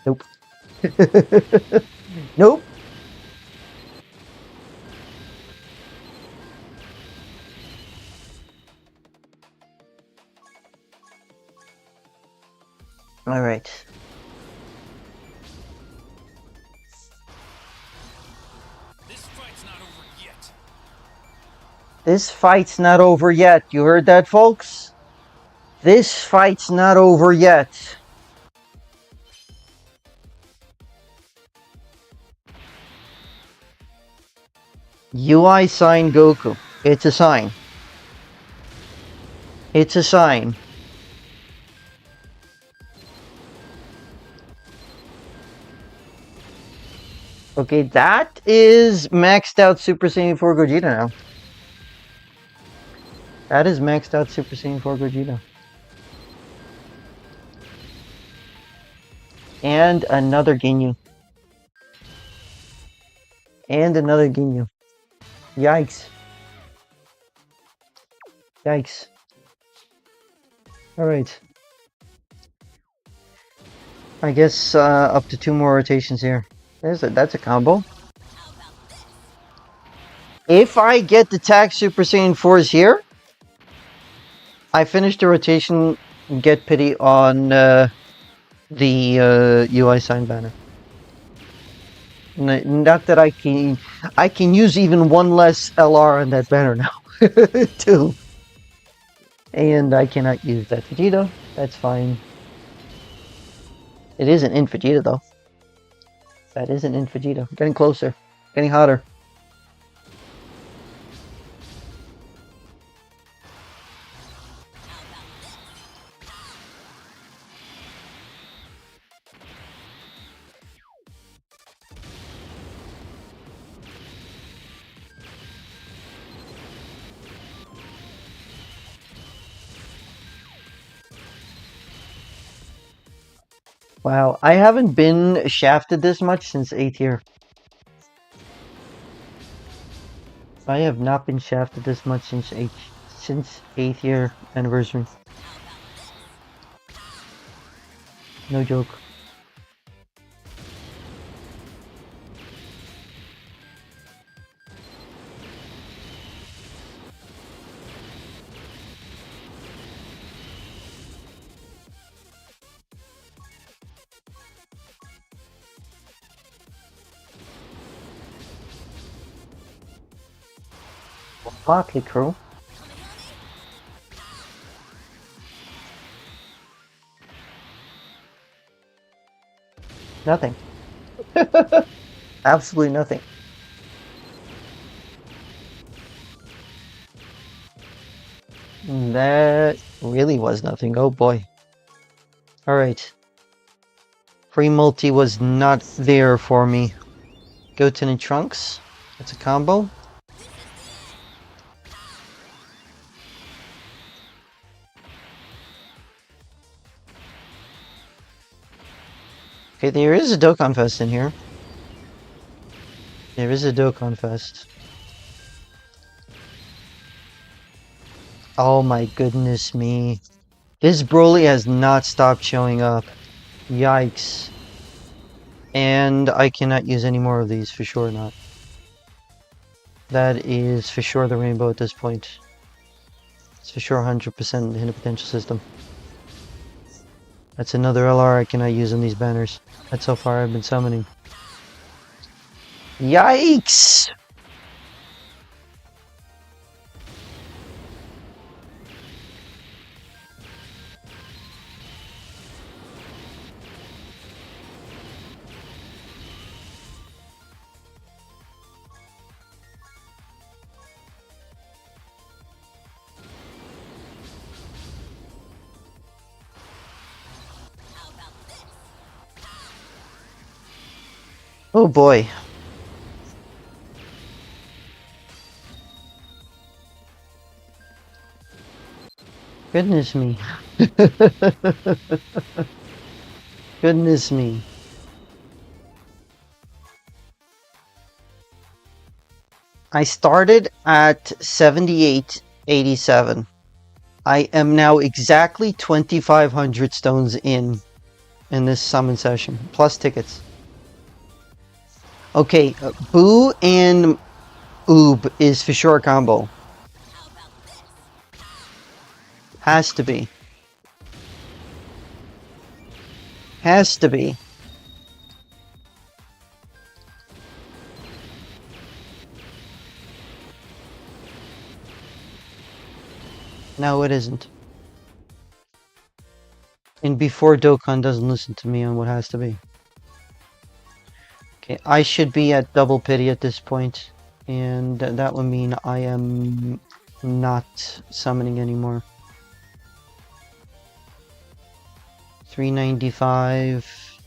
Nope. Nope. All right. This fight's not over yet. This fight's not over yet. You heard that, folks? This fight's not over yet. UI sign Goku. It's a sign. It's a sign. Okay, that is maxed out Super Saiyan 4 Gogeta now. That is maxed out Super Saiyan 4 Gogeta. And another Ginyu. And another Ginyu. Yikes. Yikes. Alright. I guess up to 2 more rotations here. That's a combo. If I get the tag Super Saiyan 4s here, I finish the rotation and get pity on the UI sign banner. Not that I can use even one less LR on that banner now. Too. And I cannot use that Vegeta. That's fine. It is an in Vegeta though. That is an in Vegeta. Getting closer. Getting hotter. Wow, I haven't been shafted this much since 8th year. I have not been shafted this much since 8th year anniversary. No joke. Motley Crew. Nothing. Absolutely nothing. That really was nothing. Oh boy. Alright. Free multi was not there for me. Goten and Trunks. That's a combo. Okay, there is a Dokkan Fest in here. There is a Dokkan Fest. Oh my goodness me. This Broly has not stopped showing up. Yikes. And I cannot use any more of these, for sure not. That is for sure the rainbow at this point. It's for sure 100% in a potential system. That's another LR I cannot use on these banners. That's how far I've been summoning. Yikes! Oh boy. Goodness me. Goodness me. I started at 78.87. I am now exactly 2,500 stones in this summon session, plus tickets. Okay, Boo and Oob is for sure a combo. Has to be. Has to be. No, it isn't. And before Dokkan doesn't listen to me on what has to be. Okay, I should be at double pity at this point, and that would mean I am not summoning anymore. 395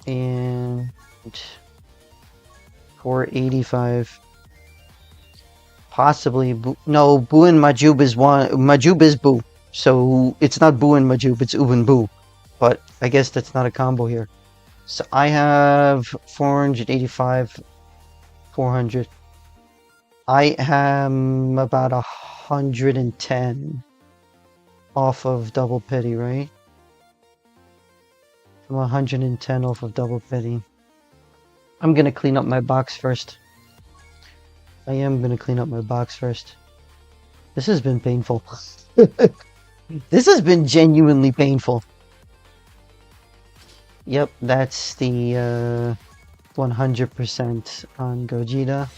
and 485. Possibly no, Boo and Majub is one. Majub is Boo, so it's not Boo and Majub, it's Oob and Boo. But I guess that's not a combo here. So I have 485, 400. I am about 110 off of double pity, right? I'm 110 off of double pity. I'm gonna clean up my box first. I am gonna clean up my box first. This has been painful. This has been genuinely painful. Yep, that's the 100% on Gogeta.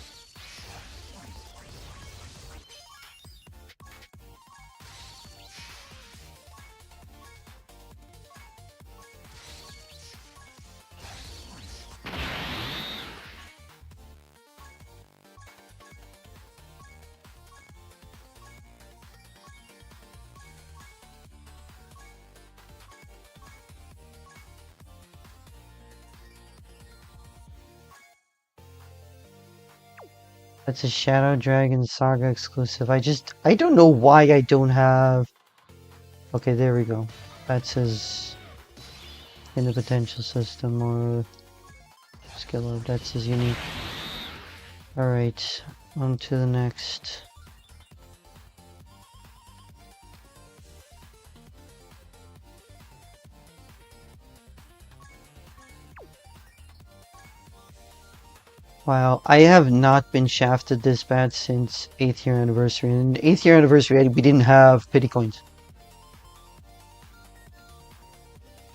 That's a Shadow Dragon Saga exclusive. I don't know why I don't have... Okay, there we go. That says in the potential system or skill up. That says unique. Alright, on to the next. Wow, I have not been shafted this bad since 8th year anniversary. And 8th year anniversary, we didn't have pity coins.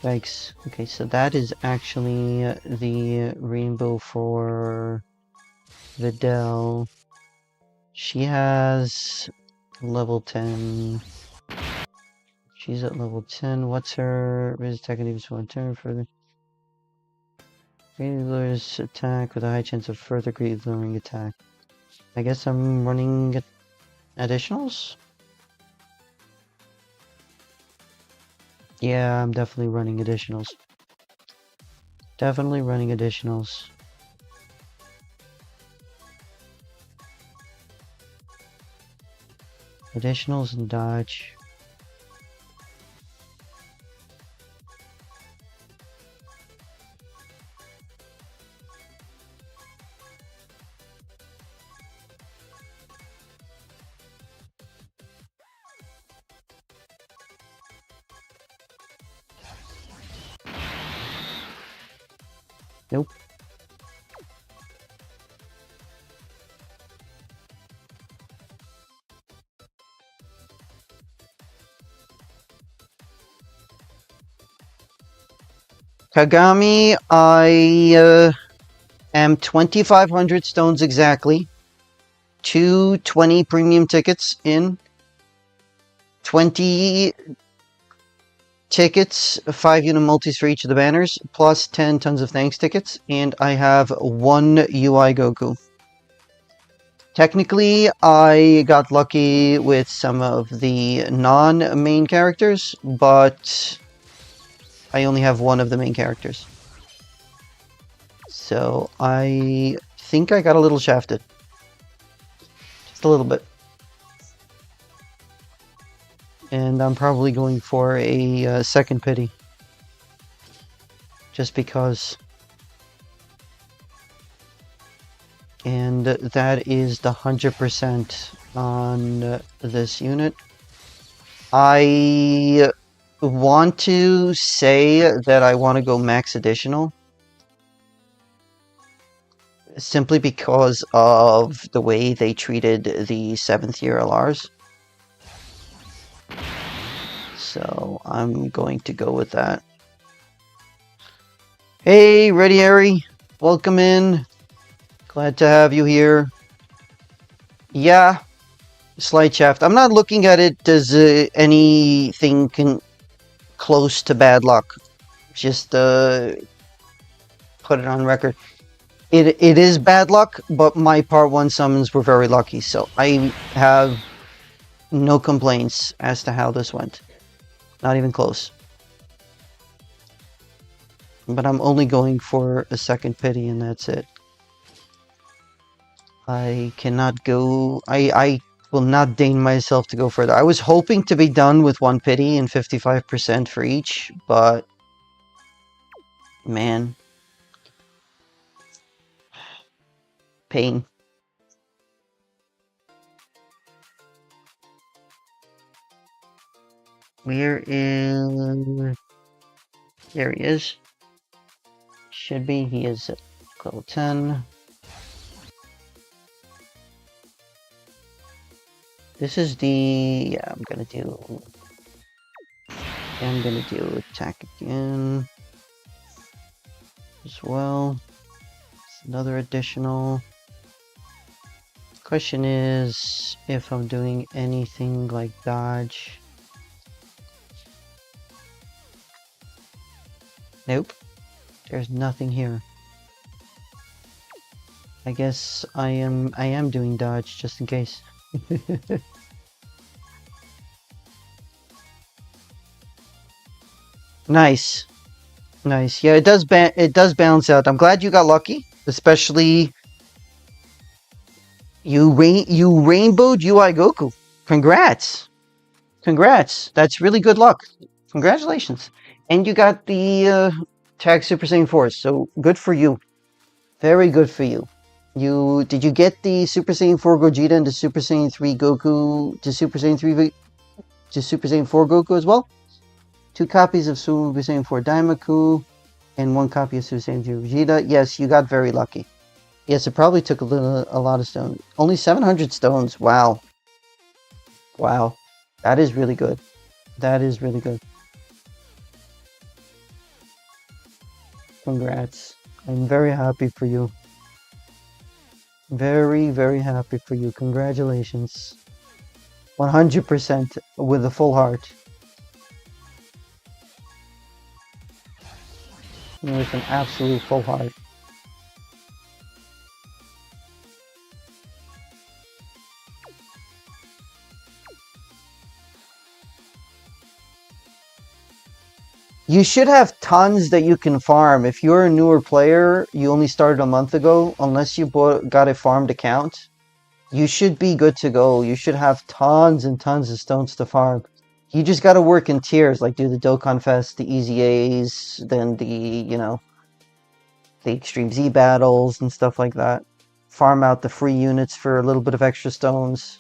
Yikes. Okay, so that is actually the rainbow for Videl. She has level 10. She's at level 10. What's her resist attack and even one turn further? Greatly lowers attack with a high chance of further greatly lowering attack. I guess I'm running additionals? Yeah, I'm definitely running additionals. Definitely running additionals. Additionals and dodge. Nope. Kagami, I am 2,500 stones exactly. 220 premium tickets in. 20 tickets, 5 unit multis for each of the banners, plus 10 tons of thanks tickets, and I have 1 UI Goku. Technically, I got lucky with some of the non-main characters, but I only have 1 of the main characters. So I think I got a little shafted. Just a little bit. And I'm probably going for a second pity. Just because. And that is the 100% on this unit. I want to say that I want to go max additional. Simply because of the way they treated the 7th year LRs. So I'm going to go with that. Hey, Ready Harry, welcome in. Glad to have you here. Yeah, slight shaft. I'm not looking at it as anything close to bad luck. Just put it on record. It is bad luck, but my part 1 summons were very lucky, so I have no complaints as to how this went. Not even close. But I'm only going for a second pity, and that's it. I cannot go... I will not deign myself to go further. I was hoping to be done with 1 pity and 55% for each, but... Man. Pain. Where is... There he is. Should be. He is at level 10. This is the... Yeah, I'm gonna do attack again. As well. It's another additional. Question is if I'm doing anything like dodge. Nope. There's nothing here. I guess I am doing dodge just in case. Nice. Nice. Yeah, it does balance out. I'm glad you got lucky, especially you rainbowed UI Goku. Congrats. Congrats. That's really good luck. Congratulations. And you got the Tag Super Saiyan Force, so good for you. Very good for you. Did you get the Super Saiyan 4 Gogeta and the Super Saiyan 3 Goku to Super Saiyan 3 to Super Saiyan 4 Goku as well? 2 copies of Super Saiyan 4 Daimaku and 1 copy of Super Saiyan 3 Vegeta. Yes, you got very lucky. Yes, it probably took a lot of stones. Only 700 stones. Wow. Wow. That is really good. That is really good. Congrats. I'm very happy for you. Very, very happy for you. Congratulations. 100% with a full heart. With an absolute full heart. You should have tons that you can farm. If you're a newer player, you only started a month ago, unless you got a farmed account, you should be good to go. You should have tons and tons of stones to farm. You just got to work in tiers, like do the Dokkan Fest, the Easy A's, then the Extreme Z battles and stuff like that. Farm out the free units for a little bit of extra stones.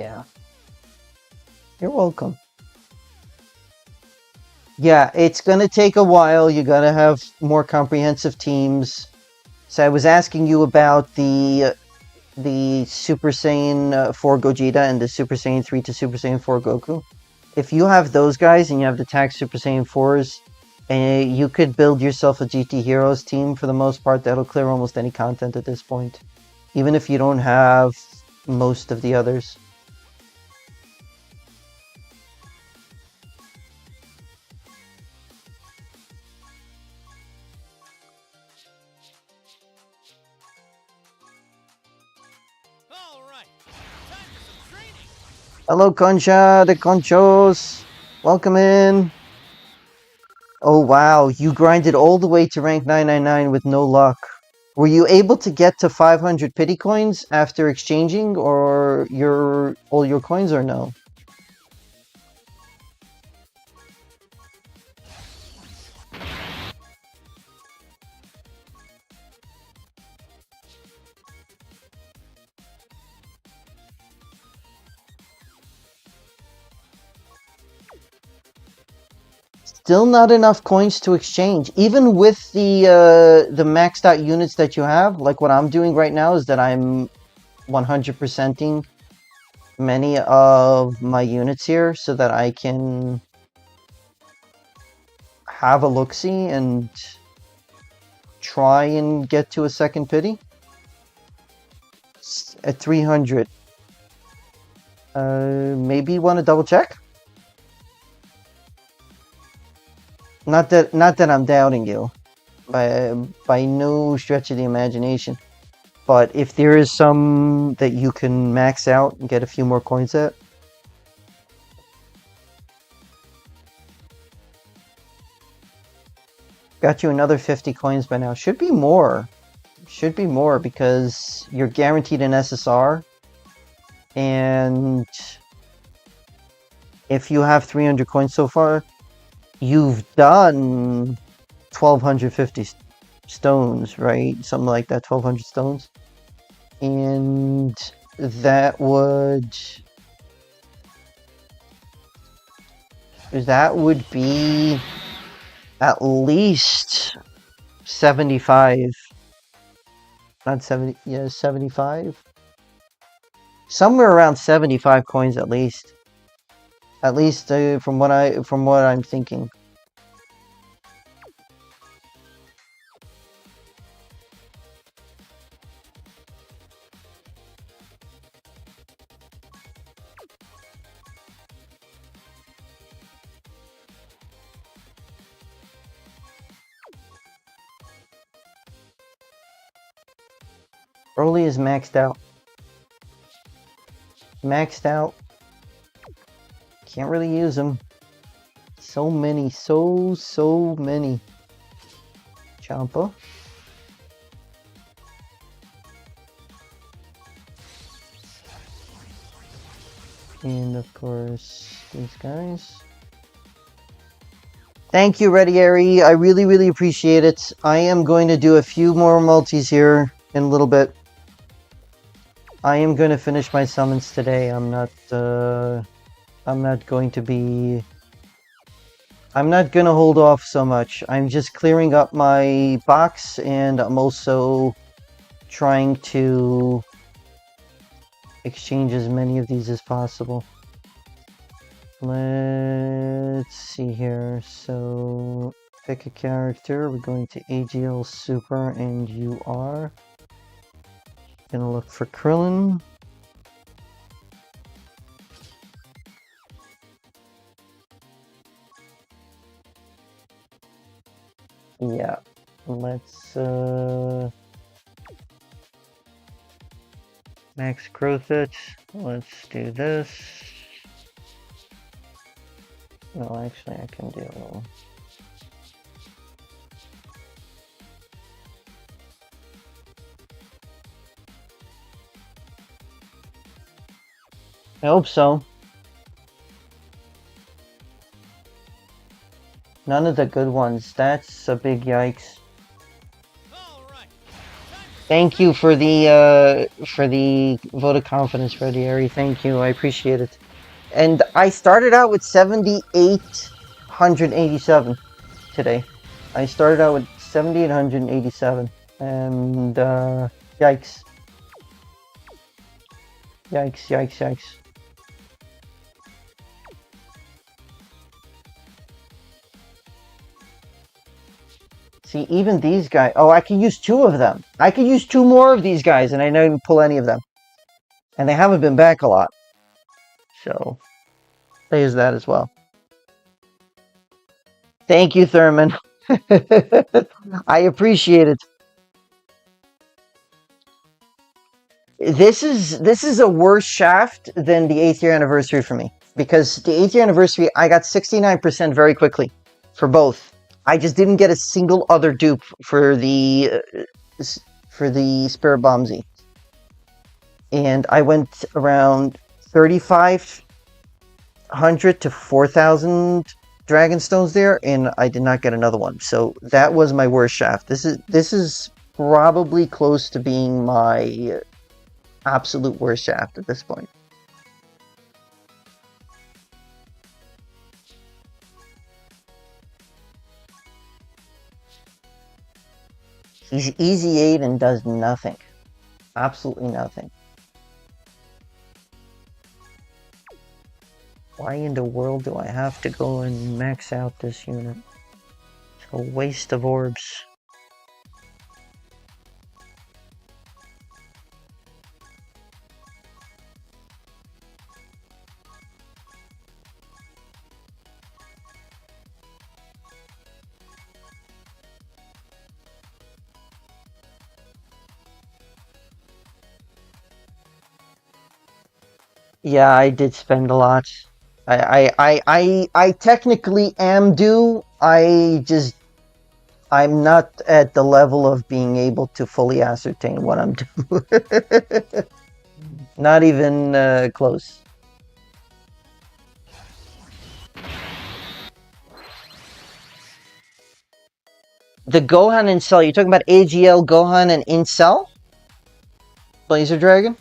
Yeah. You're welcome. Yeah, it's gonna take a while. You gotta have more comprehensive teams. So I was asking you about the Super Saiyan 4 Gogeta and the Super Saiyan 3 to Super Saiyan 4 Goku. If you have those guys and you have the tag Super Saiyan 4s, you could build yourself a GT Heroes team for the most part. That'll clear almost any content at this point. Even if you don't have most of the others. All right, time for some training. Hello, Concha, the Conchos. Welcome in. Oh, wow. You grinded all the way to rank 999 with no luck. Were you able to get to 500 pity coins after exchanging or all your coins or no? Still not enough coins to exchange. Even with the maxed out units that you have, like what I'm doing right now is that I'm 100%ing many of my units here so that I can have a look-see and try and get to a second pity. At 300. Maybe you want to double check? Not that I'm doubting you, by no stretch of the imagination. But if there is some that you can max out and get a few more coins at. Got you another 50 coins by now. Should be more. Should be more because you're guaranteed an SSR. And if you have 300 coins so far, you've done 1,250 stones, right? Something like that, 1,200 stones. And that would be at least 75. Not 70, yeah, 75. Somewhere around 75 coins at least. At least from what I'm thinking. Broly is maxed out. Maxed out. Can't really use him. So many, so many. Champa. And of course, these guys. Thank you, Ready Airy. I really appreciate it. I am going to do a few more multis here in a little bit. I am going to finish my summons today. I'm not going to hold off so much. I'm just clearing up my box, and I'm also trying to exchange as many of these as possible. Let's see here. So, pick a character. We're going to AGL Super, and you are gonna look for Krillin. Yeah, let's max growth it. Let's do this. No, actually I can do... I hope so. None of the good ones. That's a big yikes. All right, time for Thank you for the vote of confidence, Freddie Airy. Thank you, I appreciate it. And I started out with 7,887 today. I started out with 7,887, and yikes, yikes, yikes, yikes. See, even these guys. Oh, I can use two of them. I could use two more of these guys, and I didn't pull any of them. And they haven't been back a lot. So, there's that as well. Thank you, Thurman. I appreciate it. This is a worse shaft than the 8th year anniversary for me. Because the 8th year anniversary, I got 69% very quickly for both. I just didn't get a single other dupe for the Spirit Bombsy. And I went around 3,500 to 4,000 Dragonstones there, and I did not get another one. So that was my worst shaft. This is probably close to being my absolute worst shaft at this point. He's easy 8 and does nothing. Absolutely nothing. Why in the world do I have to go and max out this unit? It's a waste of orbs. Yeah, I did spend a lot. I technically am due. I'm not at the level of being able to fully ascertain what I'm due. Not even close. The Gohan and Cell, you're talking about AGL, Gohan, and Incel? Blazer Dragon?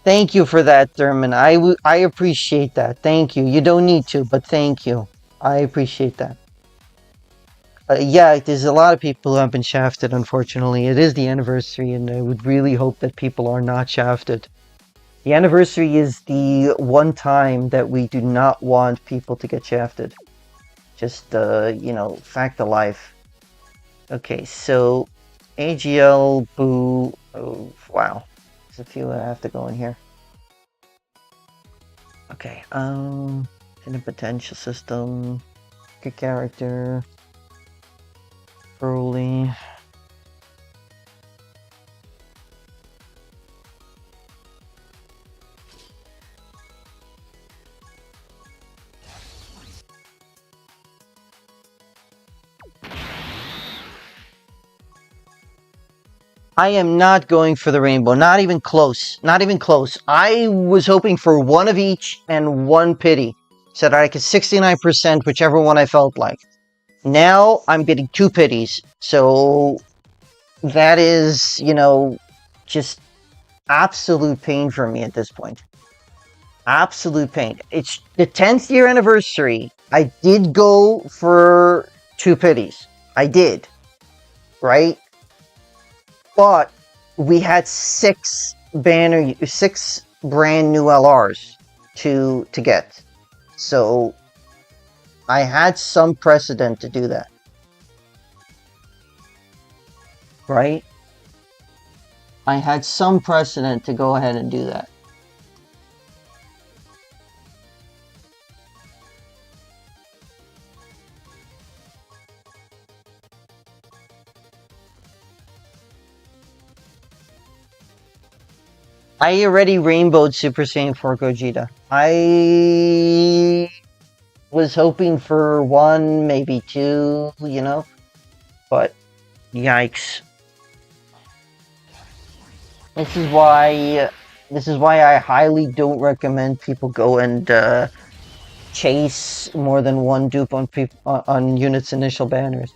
Thank you for that, Thurman. I appreciate that. Thank you. You don't need to, but thank you. I appreciate that. Yeah, there's a lot of people who have been shafted, unfortunately. It is the anniversary, and I would really hope that people are not shafted. The anniversary is the one time that we do not want people to get shafted. Just, fact of life. Okay, so AGL, Boo. Oh, wow. There's a few that have to go in here. Okay, in the potential system, good character, Broly. I am not going for the rainbow. Not even close. Not even close. I was hoping for one of each and one pity. So that I could 69% whichever one I felt like. Now I'm getting two pities. So that is, just absolute pain for me at this point. Absolute pain. It's the 10th year anniversary. I did go for two pities. I did. Right? But we had six brand new LRs to get. So I had some precedent to do that. Right? I had some precedent to go ahead and do that. I already rainbowed Super Saiyan 4 Gogeta. I was hoping for one, maybe two, but yikes. This is why I highly don't recommend people go and chase more than one dupe on units' initial banners.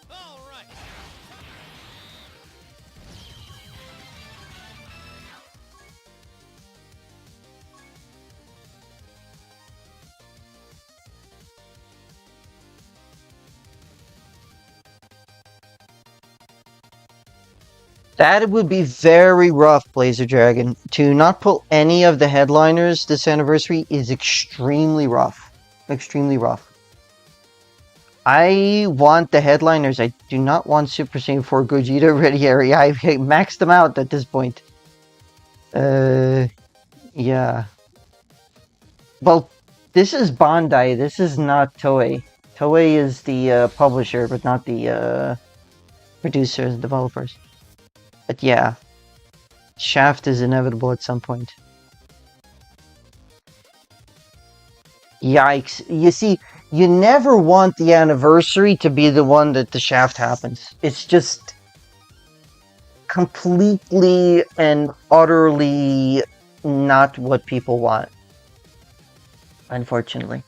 All right. That would be very rough, Blazer Dragon. To not pull any of the headliners this anniversary is extremely rough. Extremely rough. I want the headliners. I do not want Super Saiyan 4 Gogeta Ready Area. I maxed them out at this point. Yeah. Well, this is Bandai. This is not Toei. Toei is the publisher, but not the producers, developers. But yeah, Shaft is inevitable at some point. Yikes. You see, you never want the anniversary to be the one that the Shaft happens. It's just completely and utterly not what people want. Unfortunately.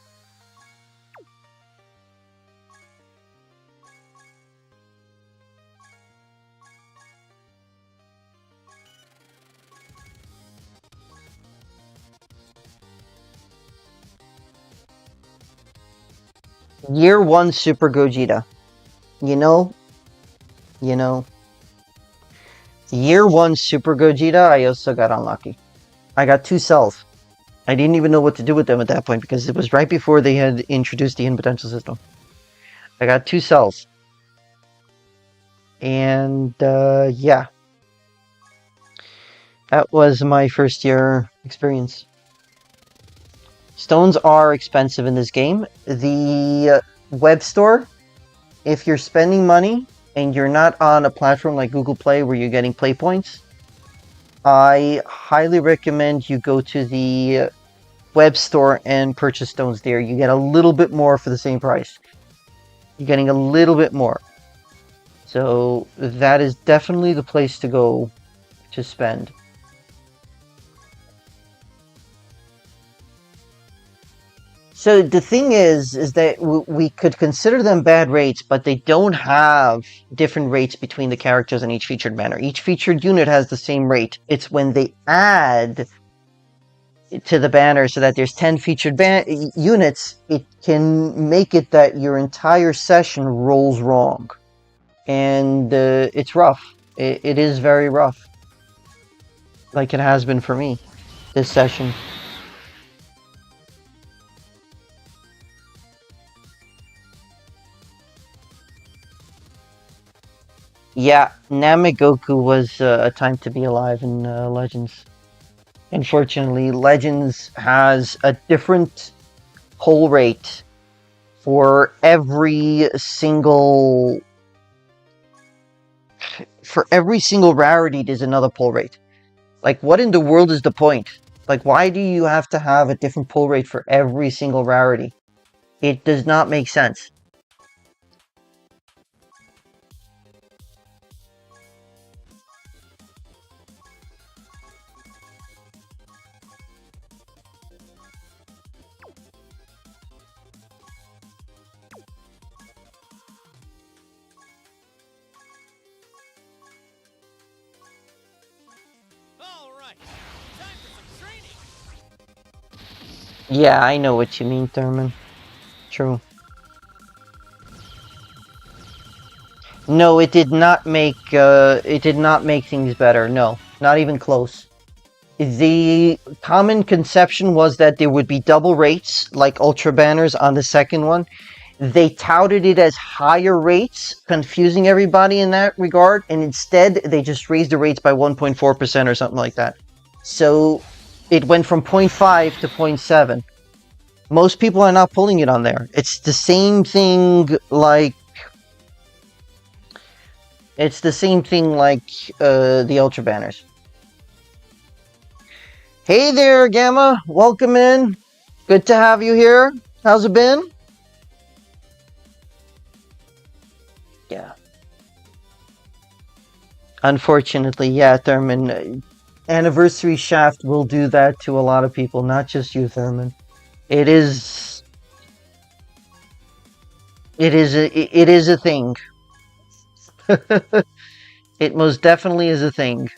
Year 1 Super Gogeta. You know, Year 1 Super Gogeta, I also got unlucky. I got 2 cells. I didn't even know what to do with them at that point because it was right before they had introduced the in potential system. I got 2 cells. And, yeah. That was my first year experience. Stones are expensive in this game. The web store, if you're spending money and you're not on a platform like Google Play where you're getting play points, I highly recommend you go to the web store and purchase stones there. You get a little bit more for the same price. You're getting a little bit more. So that is definitely the place to go to spend. So the thing is that we could consider them bad rates, but they don't have different rates between the characters in each featured banner. Each featured unit has the same rate. It's when they add to the banner so that there's 10 featured units, it can make it that your entire session rolls wrong. And it's rough. It is very rough. Like it has been for me, this session. Yeah, Namagoku was a time to be alive in Legends. Unfortunately, Legends has a different pull rate for every single rarity. There's another pull rate. Like, what in the world is the point? Like, why do you have to have a different pull rate for every single rarity? It does not make sense. All right. Time for some training. Yeah, I know what you mean, Thurman. True. No, it did not make things better. No, not even close. The common conception was that there would be double rates, like Ultra Banners on the second one. They touted it as higher rates, confusing everybody in that regard, and instead they just raised the rates by 1.4% or something like that. So it went from 0.5 to 0.7. Most people are not pulling it on there. It's the same thing like the Ultra Banners. Hey there, Gamma. Welcome in. Good to have you here. How's it been? Yeah. Unfortunately, yeah, Thurman. Anniversary Shaft will do that to a lot of people, not just you, Thurman. It is. It is a. It is a thing. It most definitely is a thing.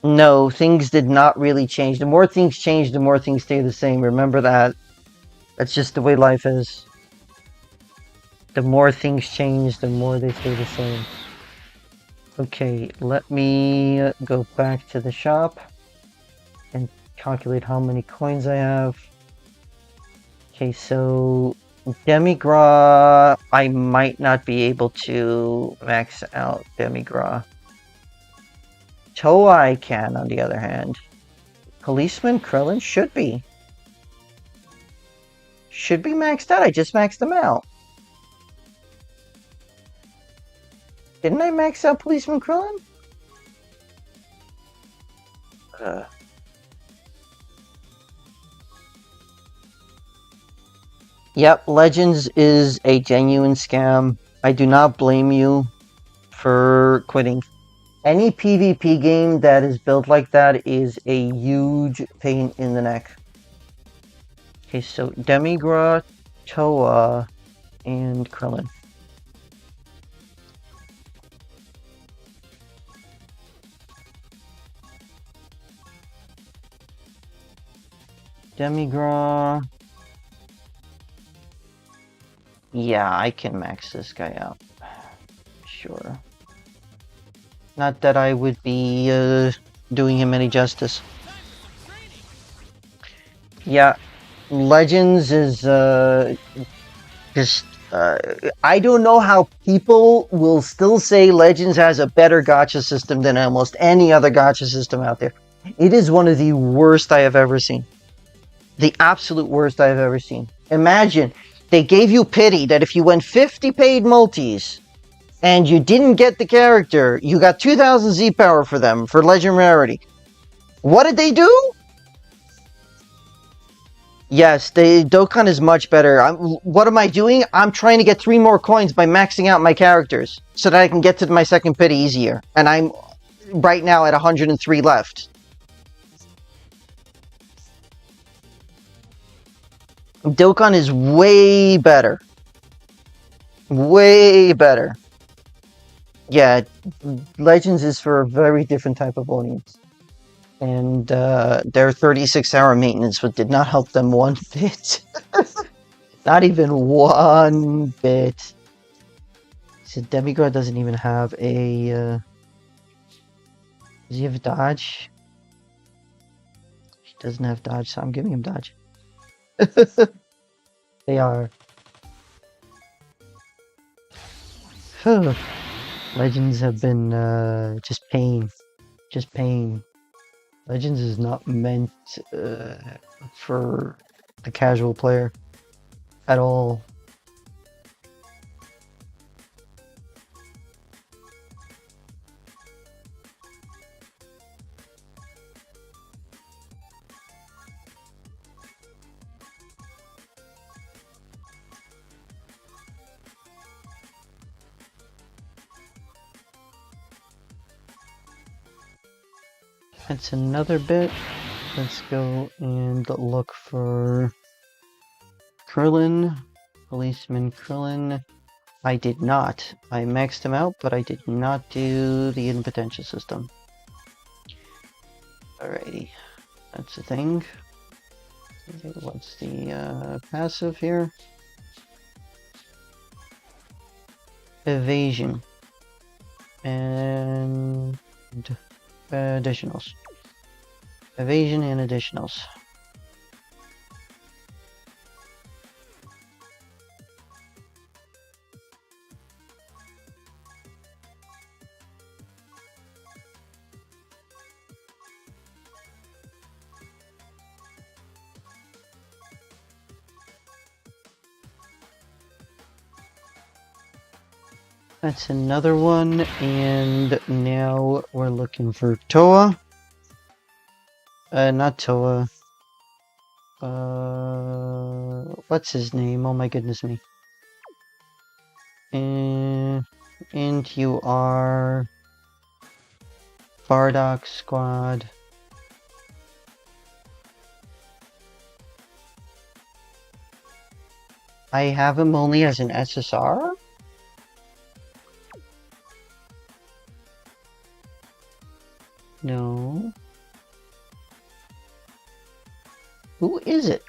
No, things did not really change. The more things change, the more things stay the same. Remember that. That's just the way life is. The more things change, the more they stay the same. Okay, let me go back to the shop and calculate how many coins I have. Okay, so Demigras, I might not be able to max out Demigras. Toa I can, on the other hand. Policeman Krillin should be. Should be maxed out. I just maxed them out. Didn't I max out Policeman Krillin? Yep, Legends is a genuine scam. I do not blame you for quitting. Any PvP game that is built like that is a huge pain in the neck. Okay, so Demigras, Toa, and Krillin. Demigras. Yeah, I can max this guy out. Sure. Not that I would be doing him any justice. Yeah, Legends is just I don't know how people will still say Legends has a better gacha system than almost any other gacha system out there. It is one of the worst I have ever seen. The absolute worst I have ever seen. Imagine, they gave you pity that if you went 50 paid multis and you didn't get the character, you got 2000 Z power for them for Legend Rarity. What did they do? Yes, the Dokkan is much better. What am I doing? I'm trying to get 3 more coins by maxing out my characters so that I can get to my second pit easier. And I'm right now at 103 left. Dokkan is way better. Way better. Yeah, Legends is for a very different type of audience. And their 36-hour maintenance did not help them one bit. Not even one bit. So Demigod doesn't even have a... does he have dodge? He doesn't have dodge, so I'm giving him dodge. They are. Legends have been just pain. Just pain. Legends is not meant for the casual player at all. That's another bit. Let's go and look for Krillin. Policeman Krillin. I did not. I maxed him out, but I did not do the hidden potential system. Alrighty. That's the thing. What's the passive here? Evasion. And additionals. Evasion and additionals. That's another one, and now we're looking for Toa. Not Toa. What's his name? Oh my goodness me. And you are Bardock Squad. I have him only as an SSR? No. Who is it?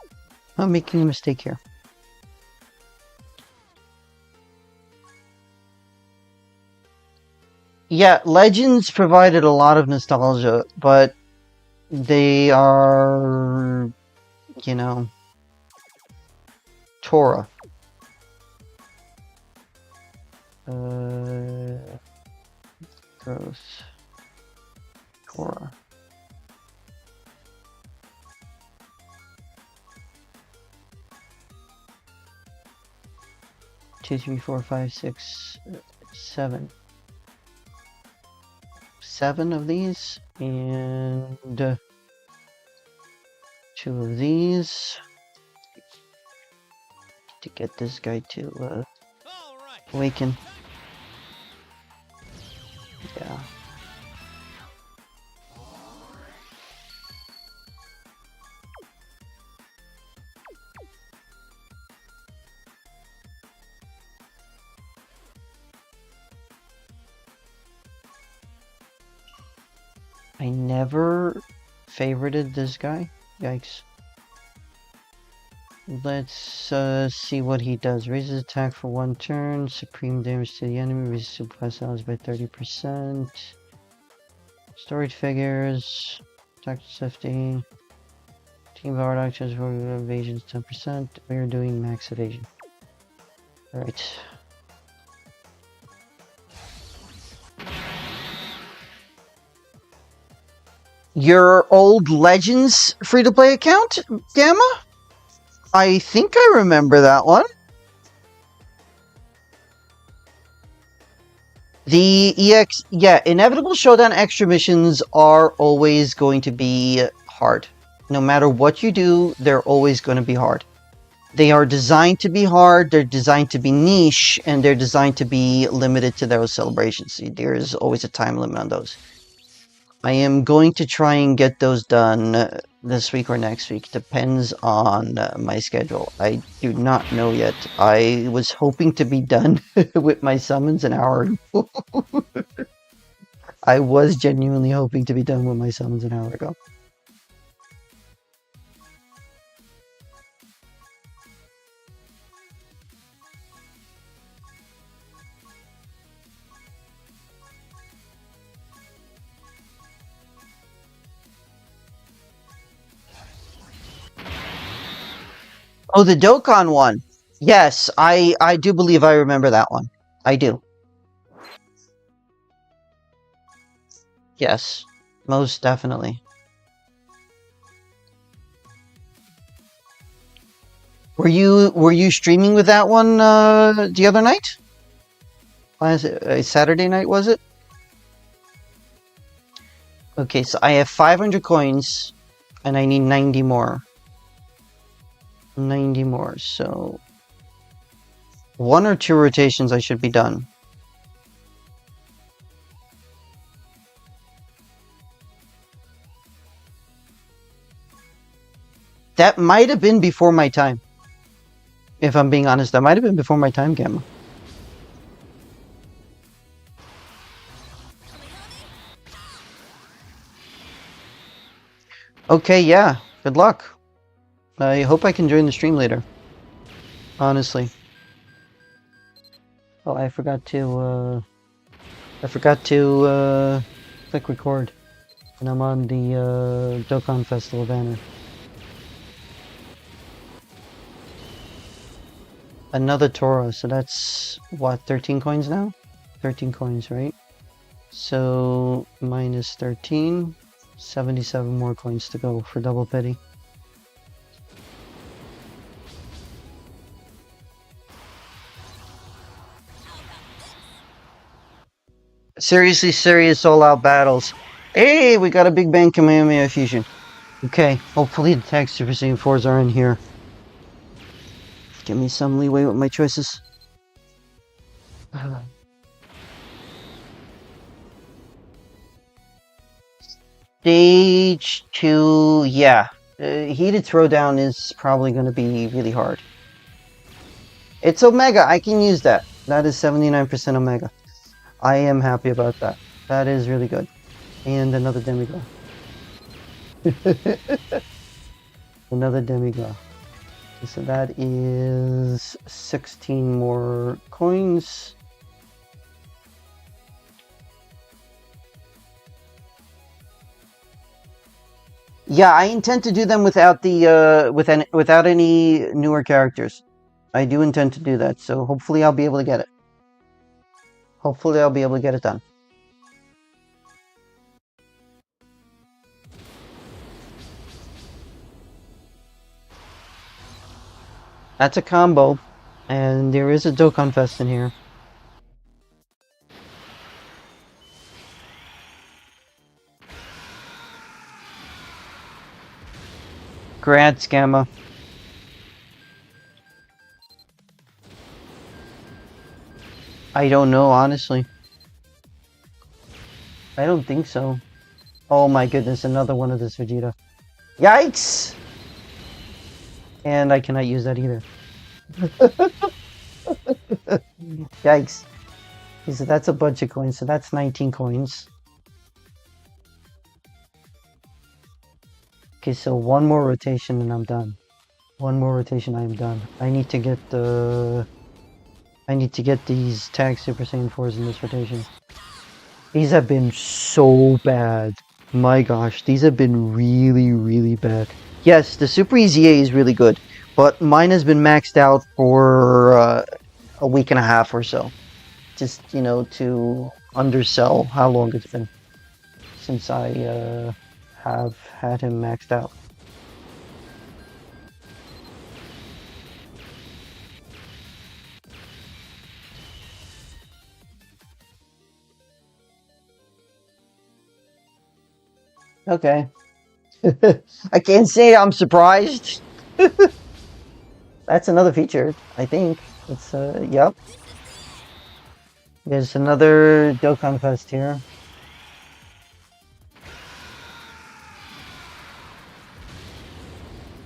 I'm making a mistake here. Yeah, Legends provided a lot of nostalgia, but they are, you know, Tora. Gross. Tora. Two, three, four, five, six, 7. 7 of these, and 2 of these to get this guy to awaken. Yeah. I never favorited this guy. Yikes. Let's see what he does. Raises attack for 1 turn. Supreme damage to the enemy. Raises suppress allies by 30%. Storage figures. Attack to safety. Team power actions for evasion 10%. We are doing max evasion. Alright. Your old Legends free-to-play account, Gamma? I think I remember that one. The EX, yeah, Inevitable Showdown extra missions are always going to be hard. No matter what you do, they're always going to be hard. They are designed to be hard, they're designed to be niche, and they're designed to be limited to those celebrations. There's always a time limit on those. I am going to try and get those done this week or next week. Depends on my schedule. I do not know yet. I was hoping to be done with my summons an hour ago. I was genuinely hoping to be done with my summons an hour ago. Oh, the Dokkan one. Yes, I do believe I remember that one. I do. Yes, most definitely. Were you streaming with that one the other night? Saturday night, was it? Okay, so I have 500 coins, and I need 90 more. 90 more, so 1 or 2 rotations I should be done. That might have been before my time. If I'm being honest, that might have been before my time, Gamma. Okay, yeah. Good luck. I hope I can join the stream later. Honestly. Oh, I forgot to click record. And I'm on the Dokkan Festival banner. Another Tora, so that's what, 13 coins now? 13 coins, right? So minus 13, 77 more coins to go for double pity. Seriously serious all-out battles. Hey, we got a Big Bang Kamehameha fusion. Okay, hopefully the tag Super Saiyan 4s are in here. Give me some leeway with my choices. Stage 2, yeah. Heated Throwdown is probably going to be really hard. It's Omega, I can use that. That is 79% Omega. I am happy about that. That is really good. And another Demigod. Another Demigod. So that is 16 more coins. Yeah, I intend to do them without the without any newer characters. I do intend to do that, so hopefully I'll be able to get it. Hopefully I'll be able to get it done. That's a combo, and there is a Dokkan Fest in here. Grad Scammer. I don't know, honestly. I don't think so. Oh my goodness, another one of this Vegeta. Yikes! And I cannot use that either. Yikes. Okay, so that's a bunch of coins, so that's 19 coins. Okay, so one more rotation and I'm done. One more rotation, I am done. I need to get the... I need to get these tag Super Saiyan 4s in this rotation. These have been so bad. My gosh, these have been really, really bad. Yes, the Super EZA is really good, but mine has been maxed out for a week and a half or so. Just, you know, to undersell how long it's been since I have had him maxed out. Okay. I can't say I'm surprised. That's another feature, I think. It's, yep. There's another Dokkan Fest here.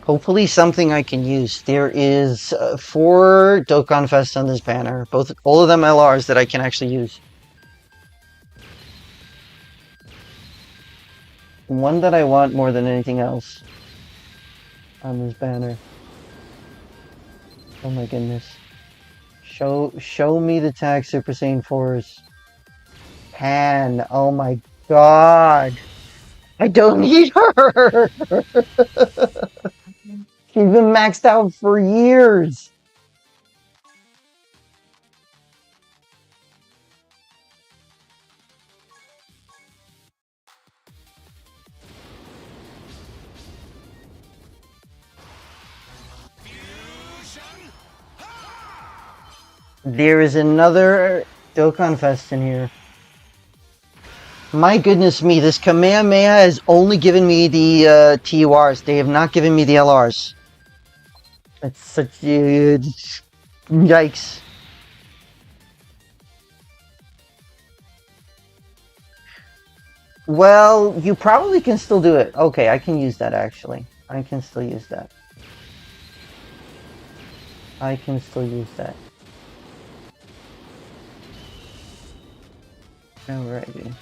Hopefully something I can use. There is 4 Dokkan Fest on this banner. All of them LRs that I can actually use. One that I want more than anything else on this banner. Oh my goodness. Show me the tag Super Saiyan 4s. Pan. Oh my god. I don't need her. She's been maxed out for years. There is another Dokkan Fest in here. My goodness me, this Kamehameha has only given me the TURs. They have not given me the LRs. That's such a... Yikes. Well, you probably can still do it. Okay, I can use that actually. I can still use that. I can still use that. Alrighty.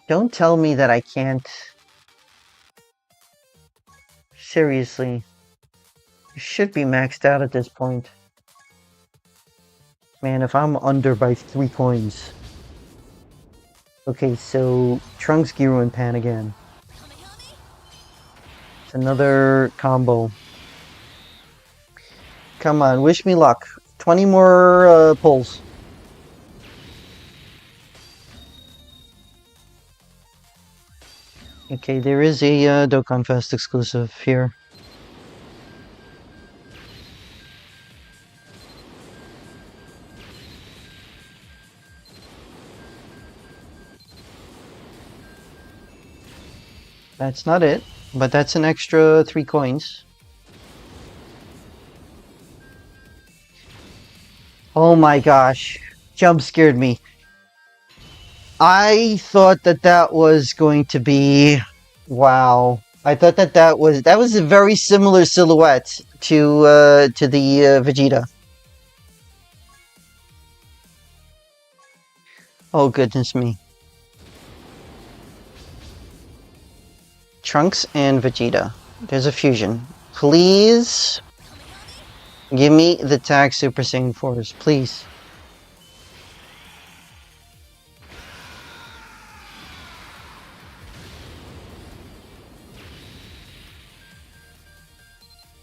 Don't tell me that I can't. Seriously. You should be maxed out at this point. Man, if I'm under by 3 coins. Okay, so Trunks, Gyro, and Pan again. It's another combo. Come on, wish me luck. 20 more pulls. Okay, there is a Dokkan Fest exclusive here. That's not it, but that's an extra 3 coins. Oh my gosh. Jump scared me. I thought that that was going to be... Wow. I thought that that was a very similar silhouette to the Vegeta. Oh goodness me. Trunks and Vegeta. There's a fusion. Please give me the tag Super Saiyan 4s, please.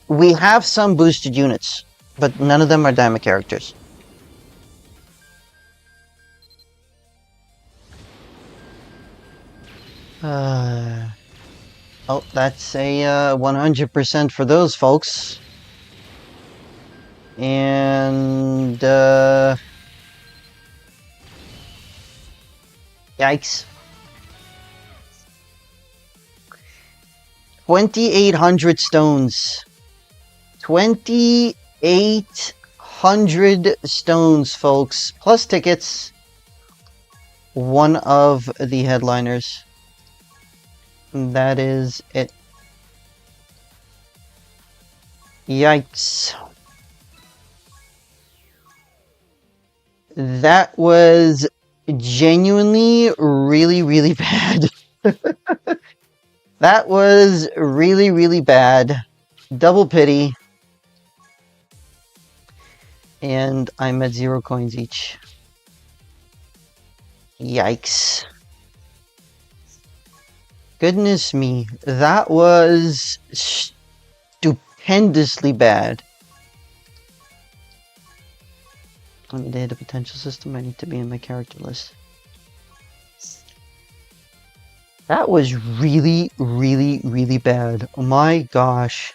We have some boosted units, but none of them are Daima characters. Oh, that's a 100% for those folks. And, yikes. 2,800 stones. 2,800 stones, folks. Plus tickets. One of the headliners. That is it. Yikes. That was genuinely really, really bad. That was really, really bad. Double pity. And I'm at 0 coins each. Yikes. Goodness me, that was stupendously bad. Let me data potential system. I need to be in my character list. That was really, really, really bad. Oh my gosh.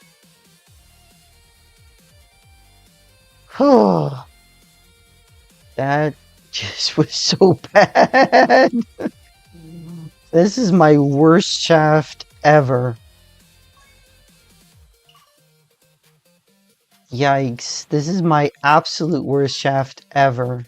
That just was so bad. This is my worst shaft ever. Yikes. This is my absolute worst shaft ever.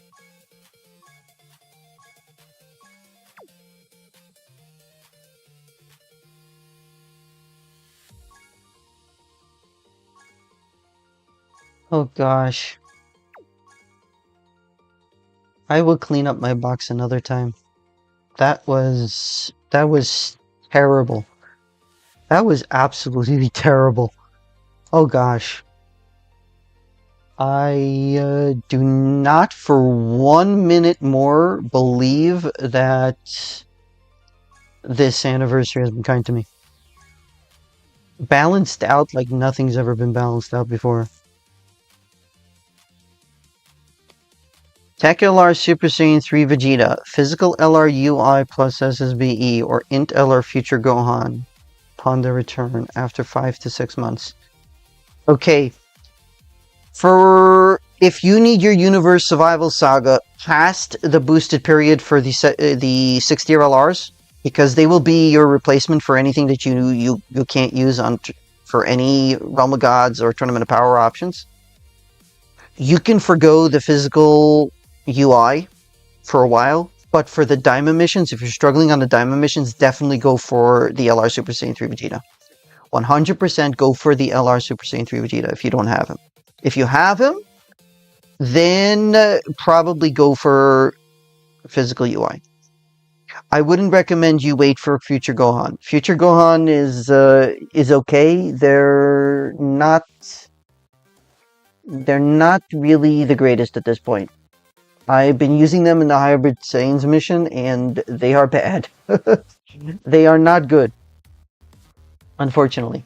Oh gosh. I will clean up my box another time. That was terrible. That was absolutely terrible. Oh gosh. I do not for 1 minute more believe that this anniversary has been kind to me. Balanced out like nothing's ever been balanced out before. Tech LR Super Saiyan 3 Vegeta, Physical LR UI plus SSBE, or Int LR Future Gohan upon their return after 5 to 6 months. Okay. For if you need your Universe Survival Saga past the boosted period for the 6th-tier LRs, because they will be your replacement for anything that you can't use for any Realm of Gods or Tournament of Power options, you can forgo the physical UI for a while, but for the Daima missions, if you're struggling on the Daima missions, definitely go for the LR Super Saiyan 3 Vegeta. 100% go for the LR Super Saiyan 3 Vegeta if you don't have him. If you have him, then probably go for physical UI. I wouldn't recommend you wait for Future Gohan. Future Gohan is okay. They're not really the greatest at this point. I've been using them in the Hybrid Saiyans mission, and they are bad. They are not good, unfortunately.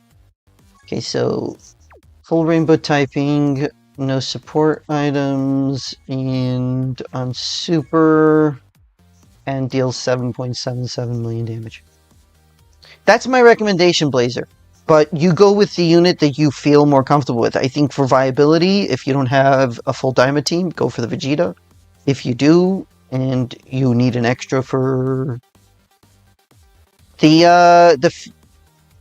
Okay, so full rainbow typing, no support items, and on super, and deals 7.77 million damage. That's my recommendation, Blazer. But you go with the unit that you feel more comfortable with. I think for viability, if you don't have a full Daima team, go for the Vegeta. If you do, and you need an extra for the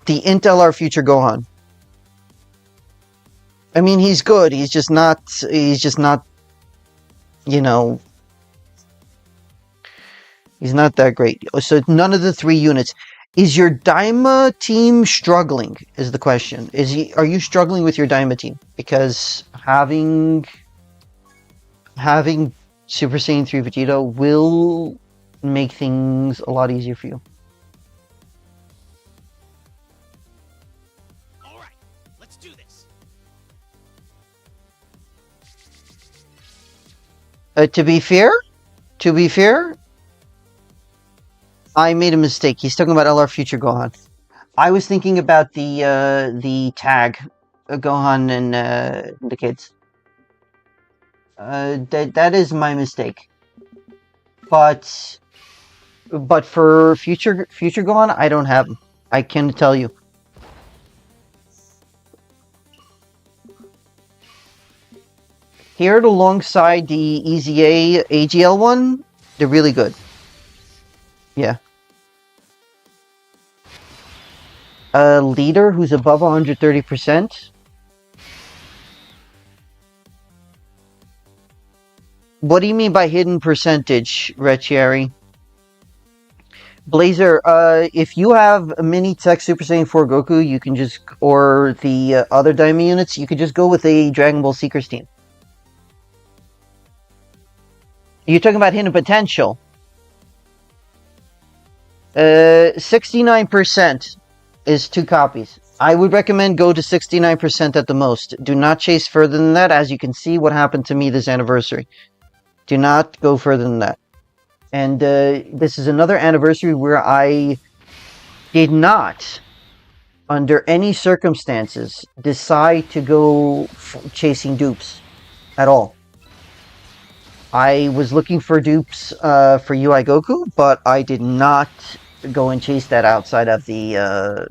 The Intel our future Gohan. I mean, he's good. He's just not. You know, he's not that great. So none of the 3 units. Is your Daima team struggling? Is the question. Are you struggling with your Daima team? Because having Super Saiyan 3 Vegeta will make things a lot easier for you. All right, let's do this. To be fair, I made a mistake. He's talking about LR Future Gohan. I was thinking about the tag Gohan and the kids. That is my mistake. But for future Gohan, I don't have him. I can tell you. Paired alongside the EZA AGL one, they're really good. Yeah. A leader who's above 130%. What do you mean by hidden percentage, Rechiari? Blazer, if you have a mini tech Super Saiyan 4 Goku, you can just, or the other Daima units, you could just go with a Dragon Ball Seekers team. You're talking about hidden potential. 69% is 2 copies. I would recommend go to 69% at the most. Do not chase further than that, as you can see what happened to me this anniversary. Do not go further than that. And this is another anniversary where I did not, under any circumstances, decide to go chasing dupes at all. I was looking for dupes for UI Goku, but I did not go and chase that outside of the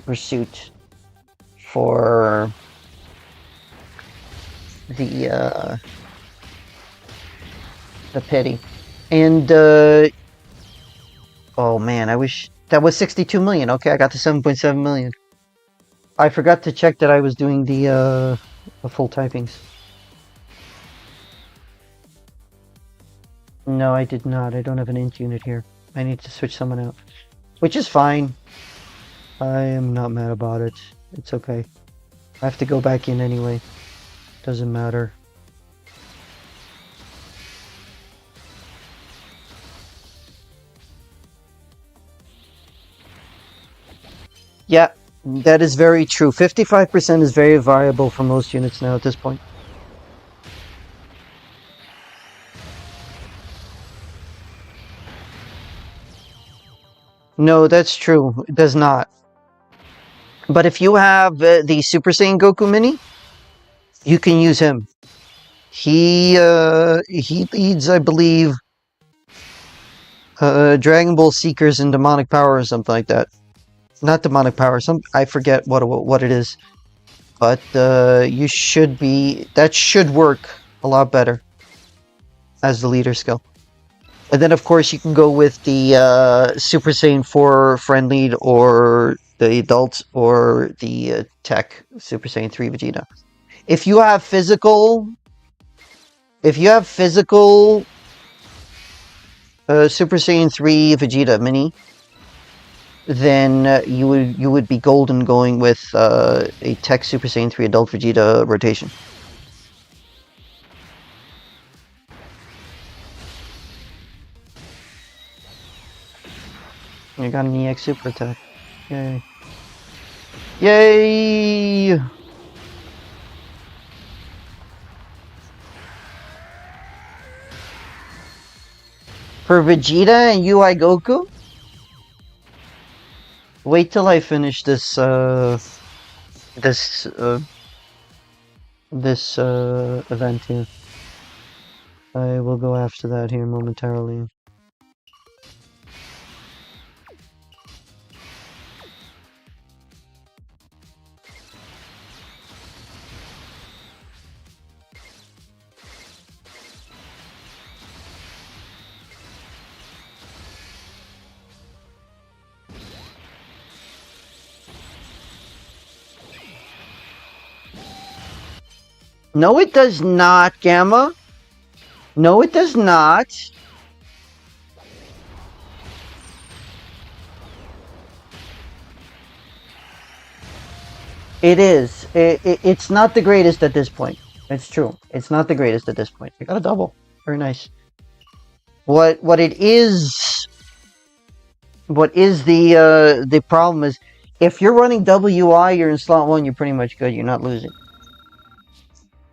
pursuit for the pity. And oh man, I wish that was 62 million. Okay, I got to 7.7 million. I forgot to check that I was doing the full typings. No, I did not. I don't have an int unit here. I need to switch someone out. Which is fine. I am not mad about it. It's okay. I have to go back in anyway. Doesn't matter. Yeah, that is very true. 55% is very viable for most units now at this point. No, that's true. It does not. But if you have the Super Saiyan Goku Mini, you can use him. He leads, I believe, Dragon Ball Seekers and Demonic Power or something like that. Not Demonic Power. I forget what it is. But you should be. That should work a lot better as the leader skill. And then, of course, you can go with the Super Saiyan 4 Friend Lead, or the Adult, or the Tech Super Saiyan 3 Vegeta. If you have physical Super Saiyan 3 Vegeta Mini, then you would be golden going with a Tech Super Saiyan 3 Adult Vegeta rotation. You got an EX Super Attack. Yay. Yay! For Vegeta and UI Goku? Wait till I finish this event here. I will go after that here momentarily. No, it does not, Gamma. No, it does not. It is. It's not the greatest at this point. It's true. It's not the greatest at this point. I got a double. Very nice. What it is? What is the problem is, if you're running WI, you're in slot 1, you're pretty much good. You're not losing.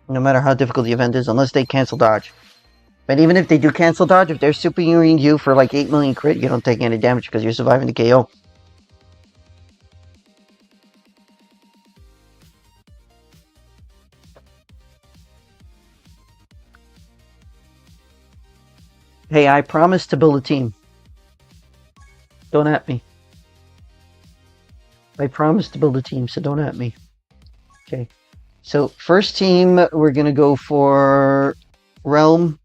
No matter how difficult the event is, unless they cancel dodge. But even if they do cancel dodge, if they're superioring you for like 8 million crit, you don't take any damage because you're surviving the KO. Hey, I promised to build a team. Don't at me. I promised to build a team, so don't at me. Okay. So, first team, we're going to go for Realm.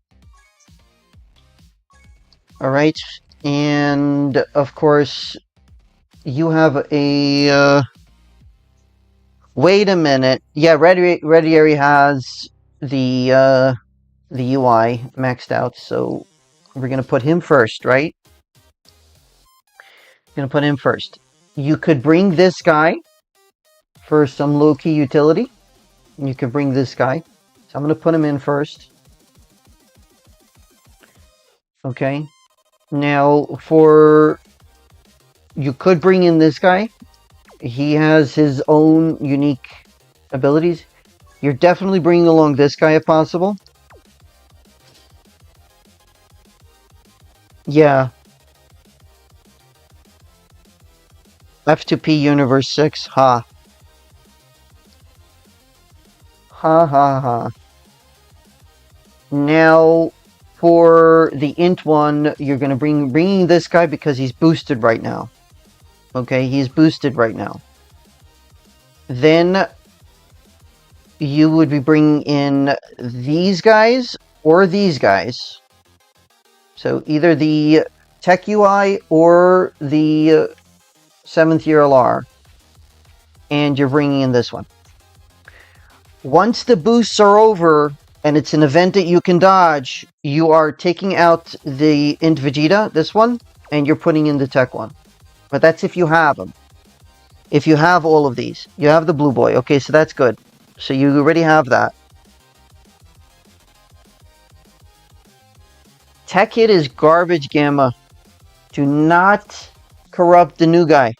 Alright. And, of course, you have a... wait a minute. Yeah, Red Area has the UI maxed out, so we're going to put him first, right? Going to put him first. You could bring this guy for some low-key utility. You could bring this guy. So I'm going to put him in first. Okay. Now, you could bring in this guy. He has his own unique abilities. You're definitely bringing along this guy if possible. Yeah. F2P Universe 6, ha. Ha ha ha. Now, for the int one, you're going to bringing this guy because he's boosted right now. Okay, he's boosted right now. Then, you would be bringing in these guys or these guys. So, either the Tech UI or the 7th year LR. And you're bringing in this one. Once the boosts are over, and it's an event that you can dodge, you are taking out the Int Vegeta, this one, and you're putting in the Tech one. But that's if you have them. If you have all of these. You have the Blue Boy. Okay, so that's good. So you already have that. Tech Hit is garbage, Gamma. Do not corrupt the new guy.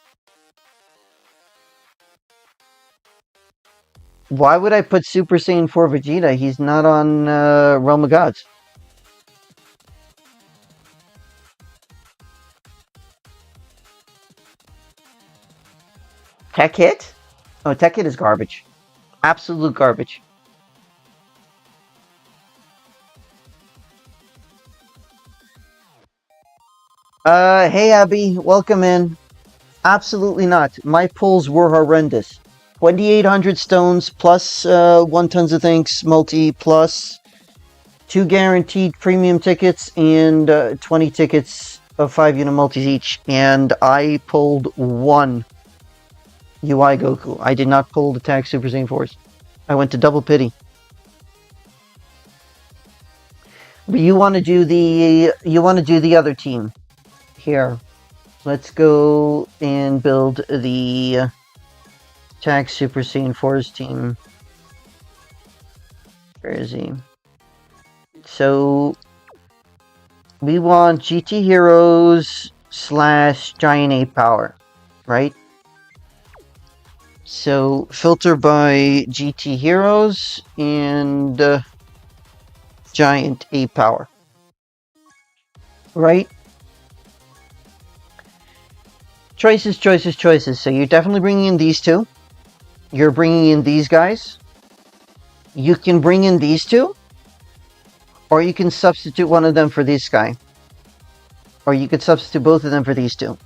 Why would I put Super Saiyan 4 Vegeta? He's not on Realm of Gods. Tech Hit? Oh, Tech Hit is garbage. Absolute garbage. Hey Abby, welcome in. Absolutely not. My pulls were horrendous. 2,800 stones plus 1 tons of things, multi plus 2 guaranteed premium tickets and 20 tickets of 5-unit multis each. And I pulled 1 UI Goku. I did not pull the Tag Super Saiyan Force. I went to double pity. But you want to do the other team. Here. Let's go and build the Tag Super Saiyan Force team. Where is he? So we want GT Heroes / Giant Ape Power, right? So filter by GT Heroes and Giant Ape Power, right? Choices, choices, choices. So you're definitely bringing in these two. You're bringing in these guys. You can bring in these two. Or you can substitute one of them for this guy. Or you could substitute both of them for these two.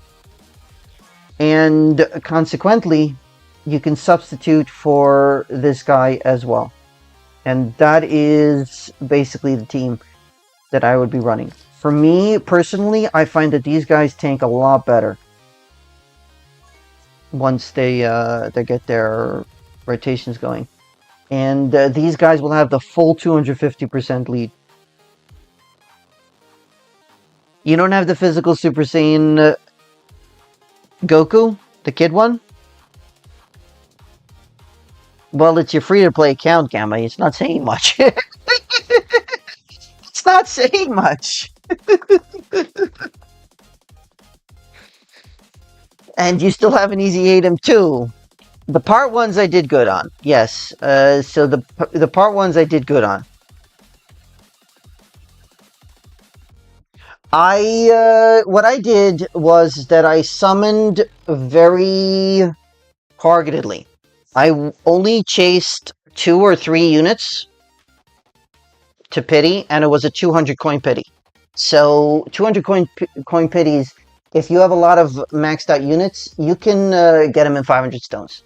And consequently, you can substitute for this guy as well. And that is basically the team that I would be running. For me, personally, I find that these guys tank a lot better once they get their rotations going. And these guys will have the full 250% lead. You don't have the physical Super Saiyan Goku, the kid one? Well, it's your free-to-play account, Gamma. It's not saying much. It's not saying much. And you still have an easy 8M too. The part ones I did good on. Yes. So the part ones I did good on. What I did was that I summoned very targetedly. I only chased 2 or 3 units to pity, and it was a 200 coin pity. So 200 coin pities, if you have a lot of maxed out units, you can get them in 500 stones.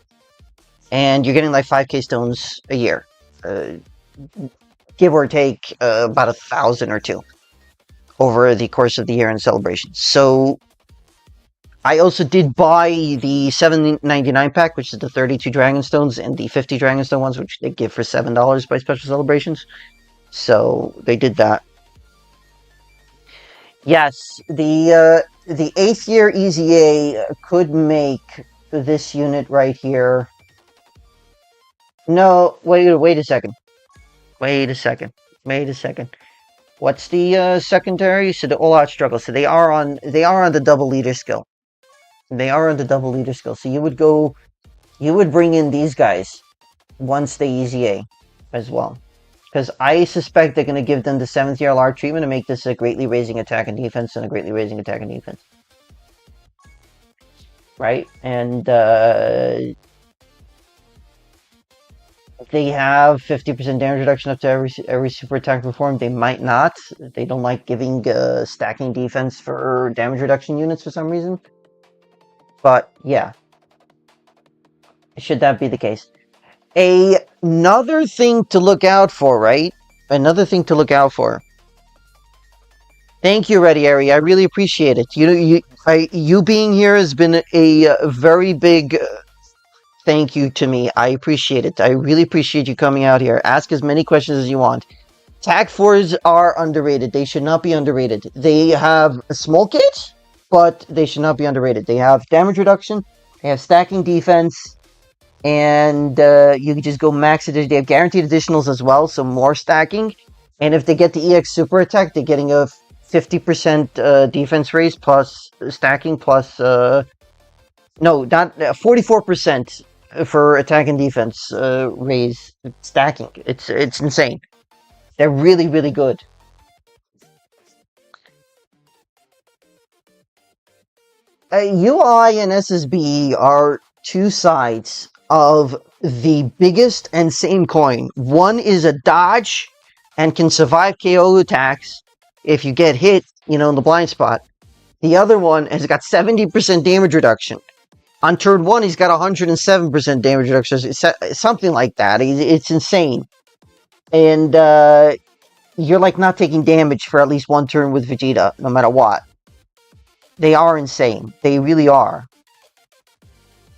And you're getting like 5k stones a year. Give or take about 1,000 or 2 over the course of the year in celebrations. So I also did buy the 7.99 pack, which is the 32 Dragon Stones and the 50 Dragon Stone ones, which they give for $7 by special celebrations. So they did that. Yes, the 8th year EZA could make this unit right here. No, wait a second. Wait a second. What's the secondary? So the all-out struggle. So they are on the double leader skill. So you would bring in these guys once they EZA as well. Because I suspect they're going to give them the 7th year LR treatment and make this a greatly raising attack and defense and a greatly raising attack and defense. Right? And they have 50% damage reduction up to every super attack performed. They might not. They don't like giving stacking defense for damage reduction units for some reason. But yeah, should that be the case? Another thing to look out for, right? Another thing to look out for. Thank you, Ready Ari. I really appreciate it. You being here has been a very big thank you to me. I appreciate it. I really appreciate you coming out here. Ask as many questions as you want. Tag 4s are underrated. They should not be underrated. They have a small kit, but they should not be underrated. They have damage reduction. They have stacking defense. And you can just go max it. They have guaranteed additionals as well, so more stacking. And if they get the EX super attack, they're getting a 50% defense raise plus stacking plus... no, not 44% for attack and defense raise stacking. It's insane. They're really, really good. UI and SSB are two sides of the biggest and same coin. One is a dodge and can survive KO attacks if you get hit, in the blind spot. The other one has got 70% damage reduction. On turn 1, he's got 107% damage reduction. It's something like that. It's insane. And you're like not taking damage for at least one turn with Vegeta, no matter what. They are insane. They really are.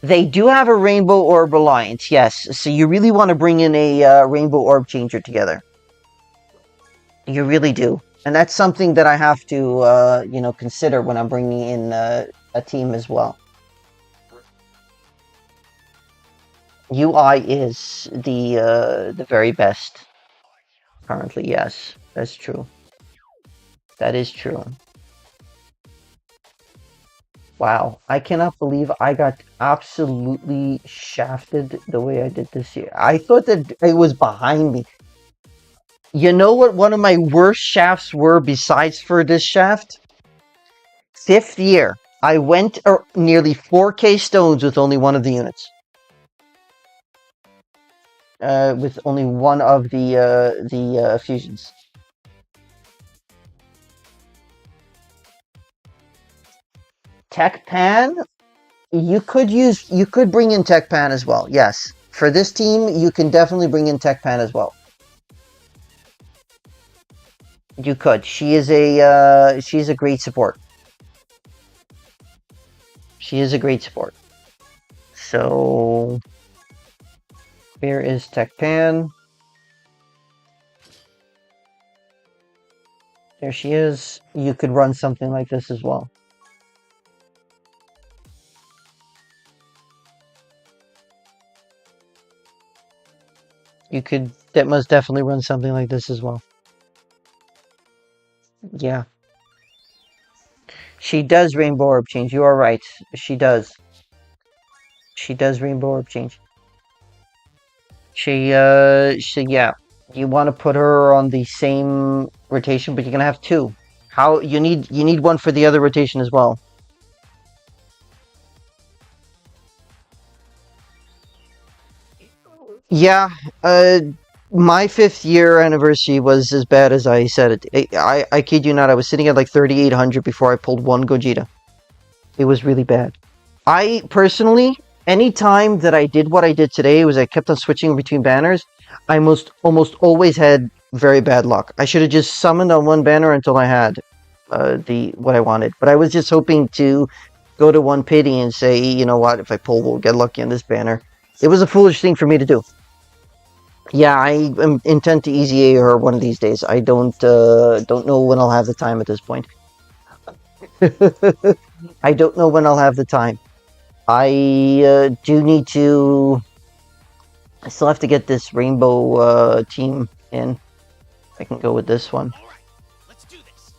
They do have a Rainbow Orb Alliance, yes. So you really want to bring in a Rainbow Orb Changer together. You really do. And that's something that I have to, consider when I'm bringing in a team as well. UI is the very best. Currently, yes. That's true. That is true. Wow, I cannot believe I got absolutely shafted the way I did this year. I thought that it was behind me. You know what one of my worst shafts were besides for this shaft? 5th year. I went nearly 4k stones with only one of the units. With only one of the fusions. Tech Pan, you could bring in Tech Pan as well. Yes, for this team, you can definitely bring in Tech Pan as well. You could. She's a great support. She is a great support. So Where is Tekpan? There she is. You could run something like this as well. You could most definitely run something like this as well. Yeah. She does Rainbow Orb Change. You are right. She does. She does Rainbow Orb Change. Yeah. You want to put her on the same rotation, but you're gonna have two. How you need one for the other rotation as well. Yeah, my 5th year anniversary was as bad as I said it. I kid you not, I was sitting at like 3,800 before I pulled one Gogeta. It was really bad. I personally, any time that I did what I did today was I kept on switching between banners. I almost always had very bad luck. I should have just summoned on one banner until I had what I wanted. But I was just hoping to go to one pity and say, you know what, if I pull, we'll get lucky on this banner. It was a foolish thing for me to do. Yeah, I intend to easy A her one of these days. I don't know when I'll have the time at this point. I don't know when I'll have the time. I do need to. I still have to get this rainbow team in. I can go with this one. All right, let's do this.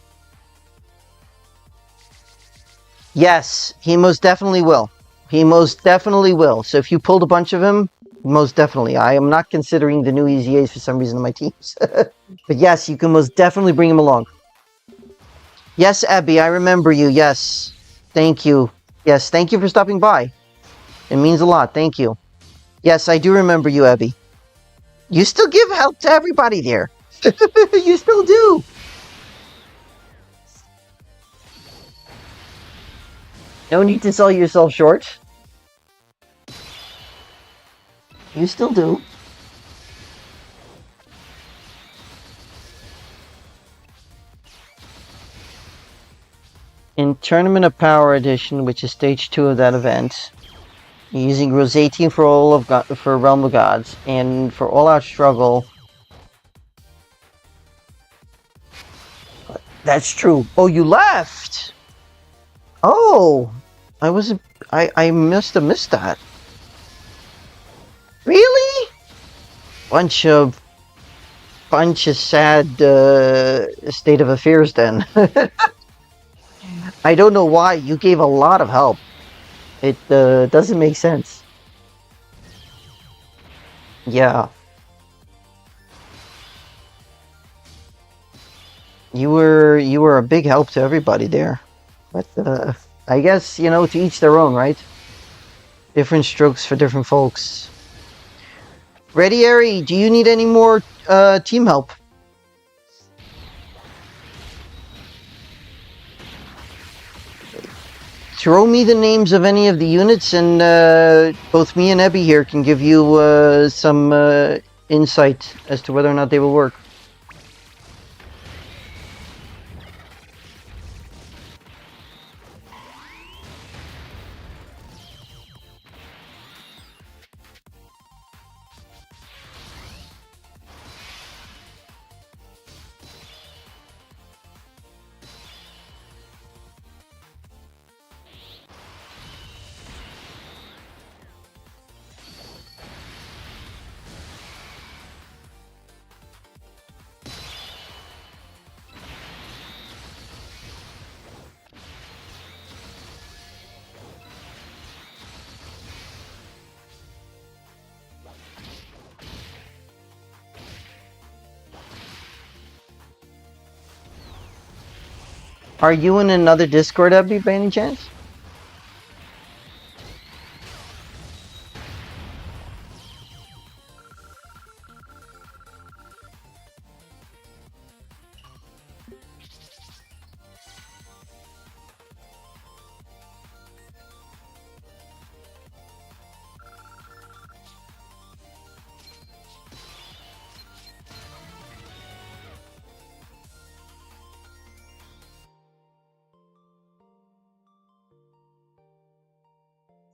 Yes, he most definitely will. He most definitely will. So if you pulled a bunch of him, most definitely. I am not considering the new Easy A's for some reason in my teams. But yes, you can most definitely bring him along. Yes, Abby, I remember you. Yes. Thank you. Yes, thank you for stopping by. It means a lot. Thank you. Yes, I do remember you, Abby. You still give help to everybody there. You still do. No need to sell yourself short. You still do. In Tournament of Power Edition, which is stage 2 of that event, using rules 18 for for Realm of Gods, and for All Out Struggle. That's true. Oh, you left. Oh, I must have missed that. Really? Bunch of sad state of affairs. Then I don't know why you gave a lot of help. It doesn't make sense. Yeah. You were a big help to everybody there. But I guess, to each their own, right? Different strokes for different folks. Ready, Ari, do you need any more team help? Throw me the names of any of the units, and both me and Ebby here can give you some insight as to whether or not they will work. Are you in another Discord, Ebby, by any chance?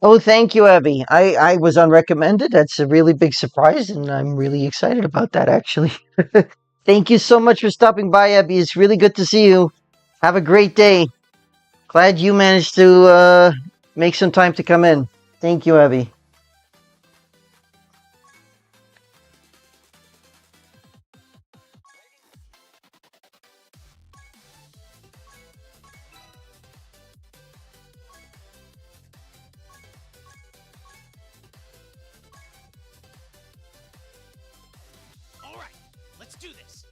Oh, thank you, Abby. I was unrecommended. That's a really big surprise, and I'm really excited about that, actually. Thank you so much for stopping by, Abby. It's really good to see you. Have a great day. Glad you managed to make some time to come in. Thank you, Abby. All right, let's do this.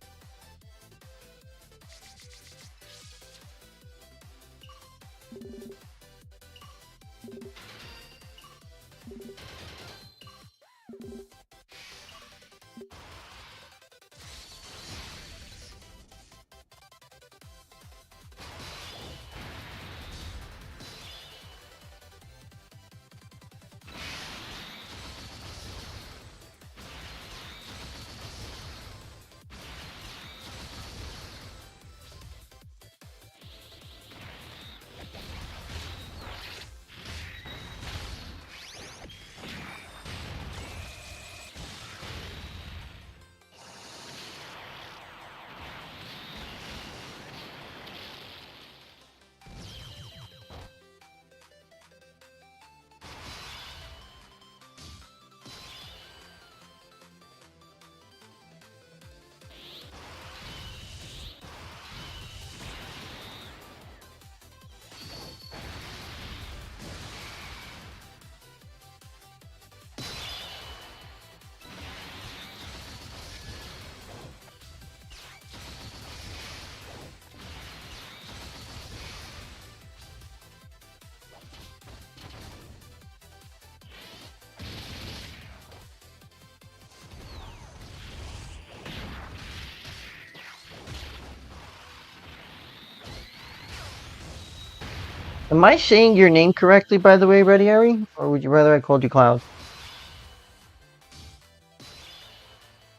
Am I saying your name correctly, by the way, Ready Ari? Or would you rather I called you Cloud?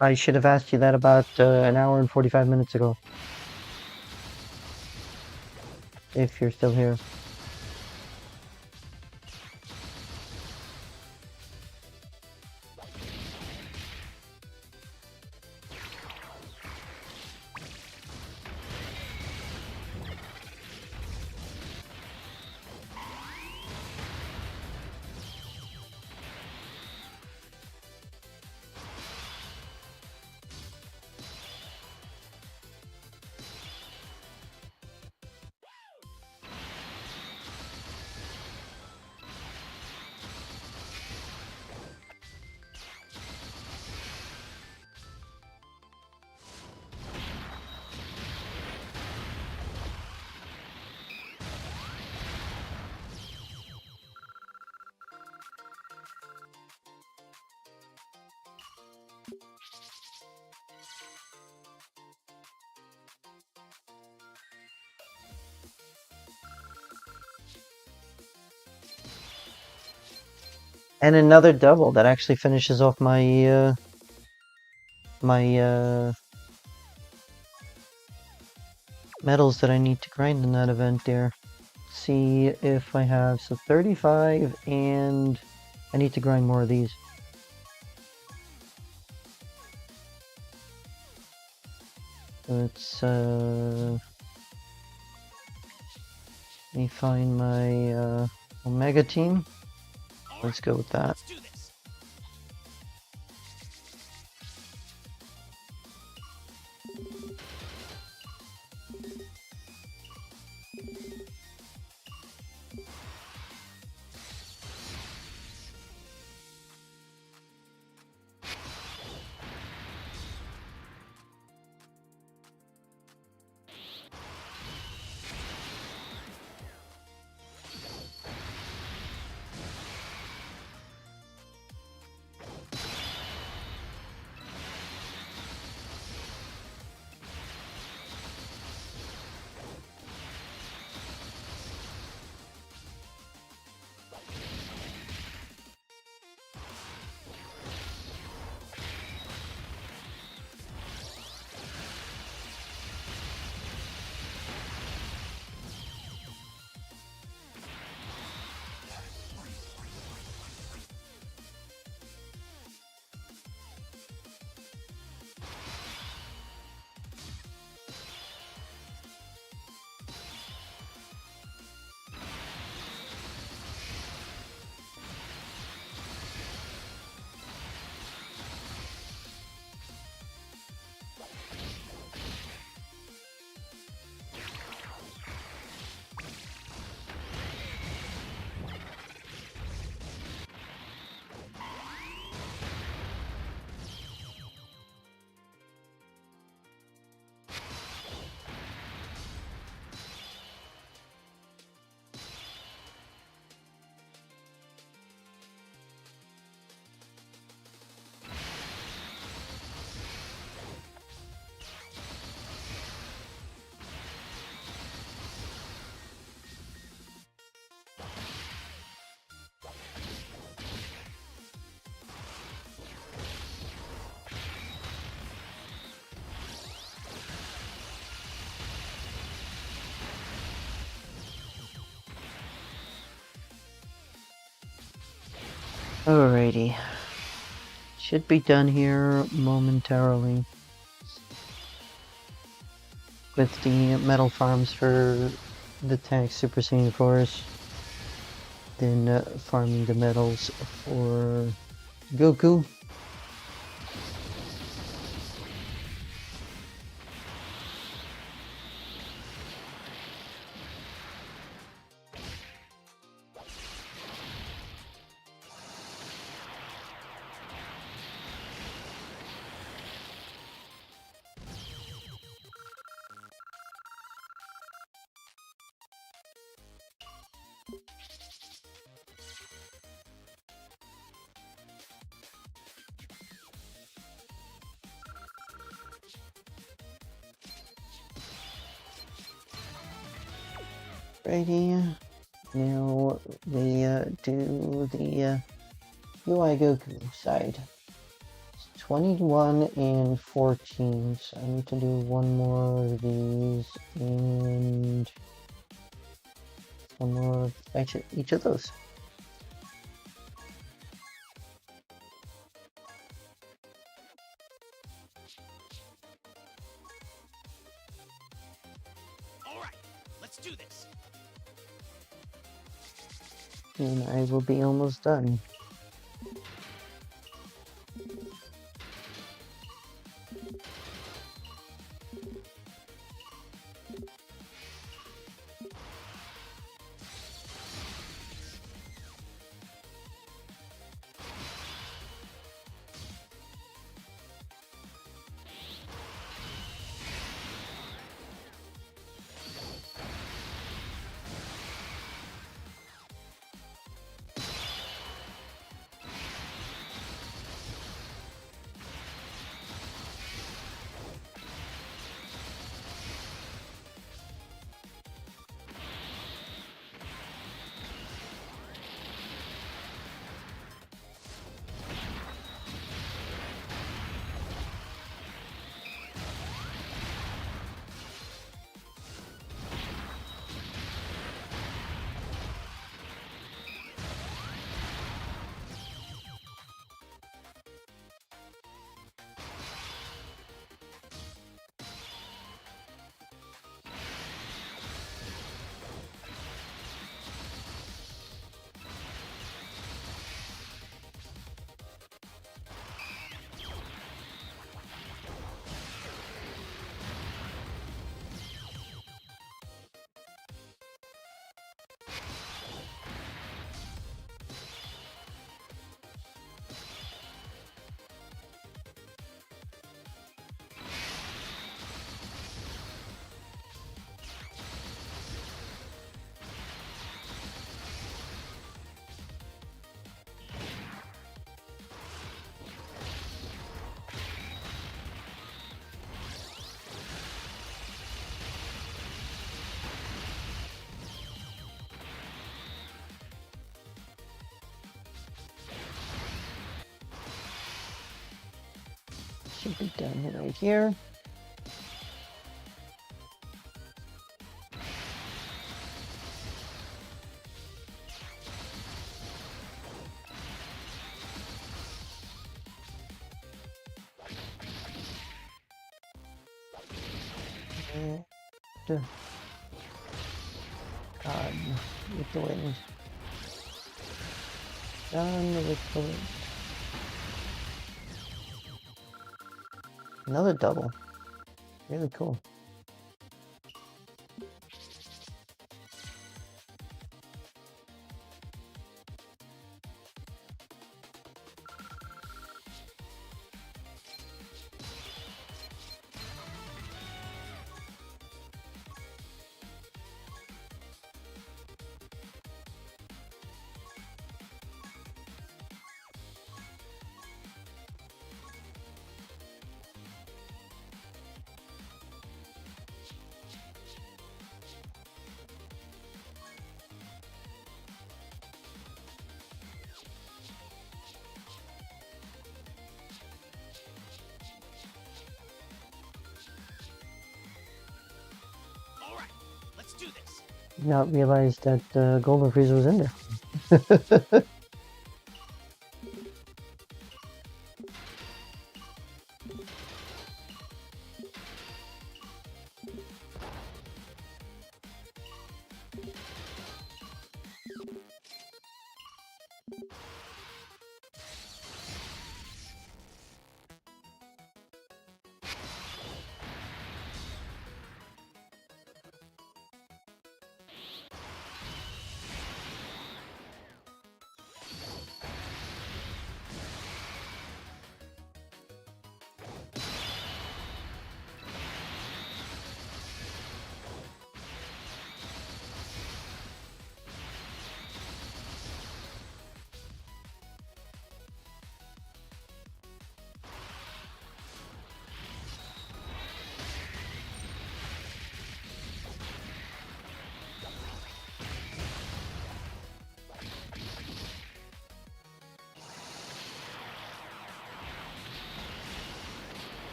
I should have asked you that about an hour and 45 minutes ago. If you're still here. And another double that actually finishes off my medals that I need to grind in that event there. See if I have, so 35, and I need to grind more of these. Let's let me find my Omega team. Let's go with that. Let's do this. Alrighty. Should be done here momentarily with the metal farms for the tank Super Saiyan Force. Then farming the metals for Goku. Righty. Now we do the UI Goku side. It's 21 and 14, so I need to do one more of these and one more of each of those. All right, let's do this. And I will be almost done. Should be done right here. And, God, with the wind. Done with the wind. Another double. Really cool. All right, let's do this. Not realized that Golden Freeze was in there.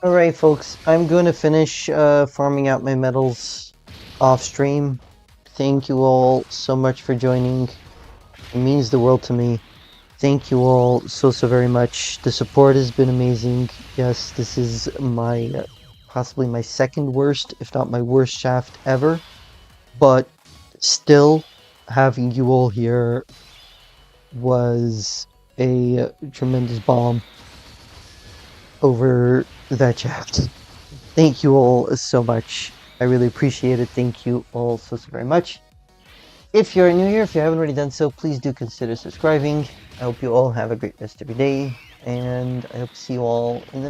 Alright, folks, I'm going to finish farming out my medals off stream. Thank you all so much for joining. It means the world to me. Thank you all so very much. The support has been amazing. Yes, this is my possibly my second worst, if not my worst shaft ever. But still, having you all here was a tremendous bomb over that shaft. Thank you all so much. I really appreciate it. Thank you all so very much. If you're new here, if you haven't already done so, please do consider subscribing. I hope you all have a great rest of your day, and I hope to see you all in the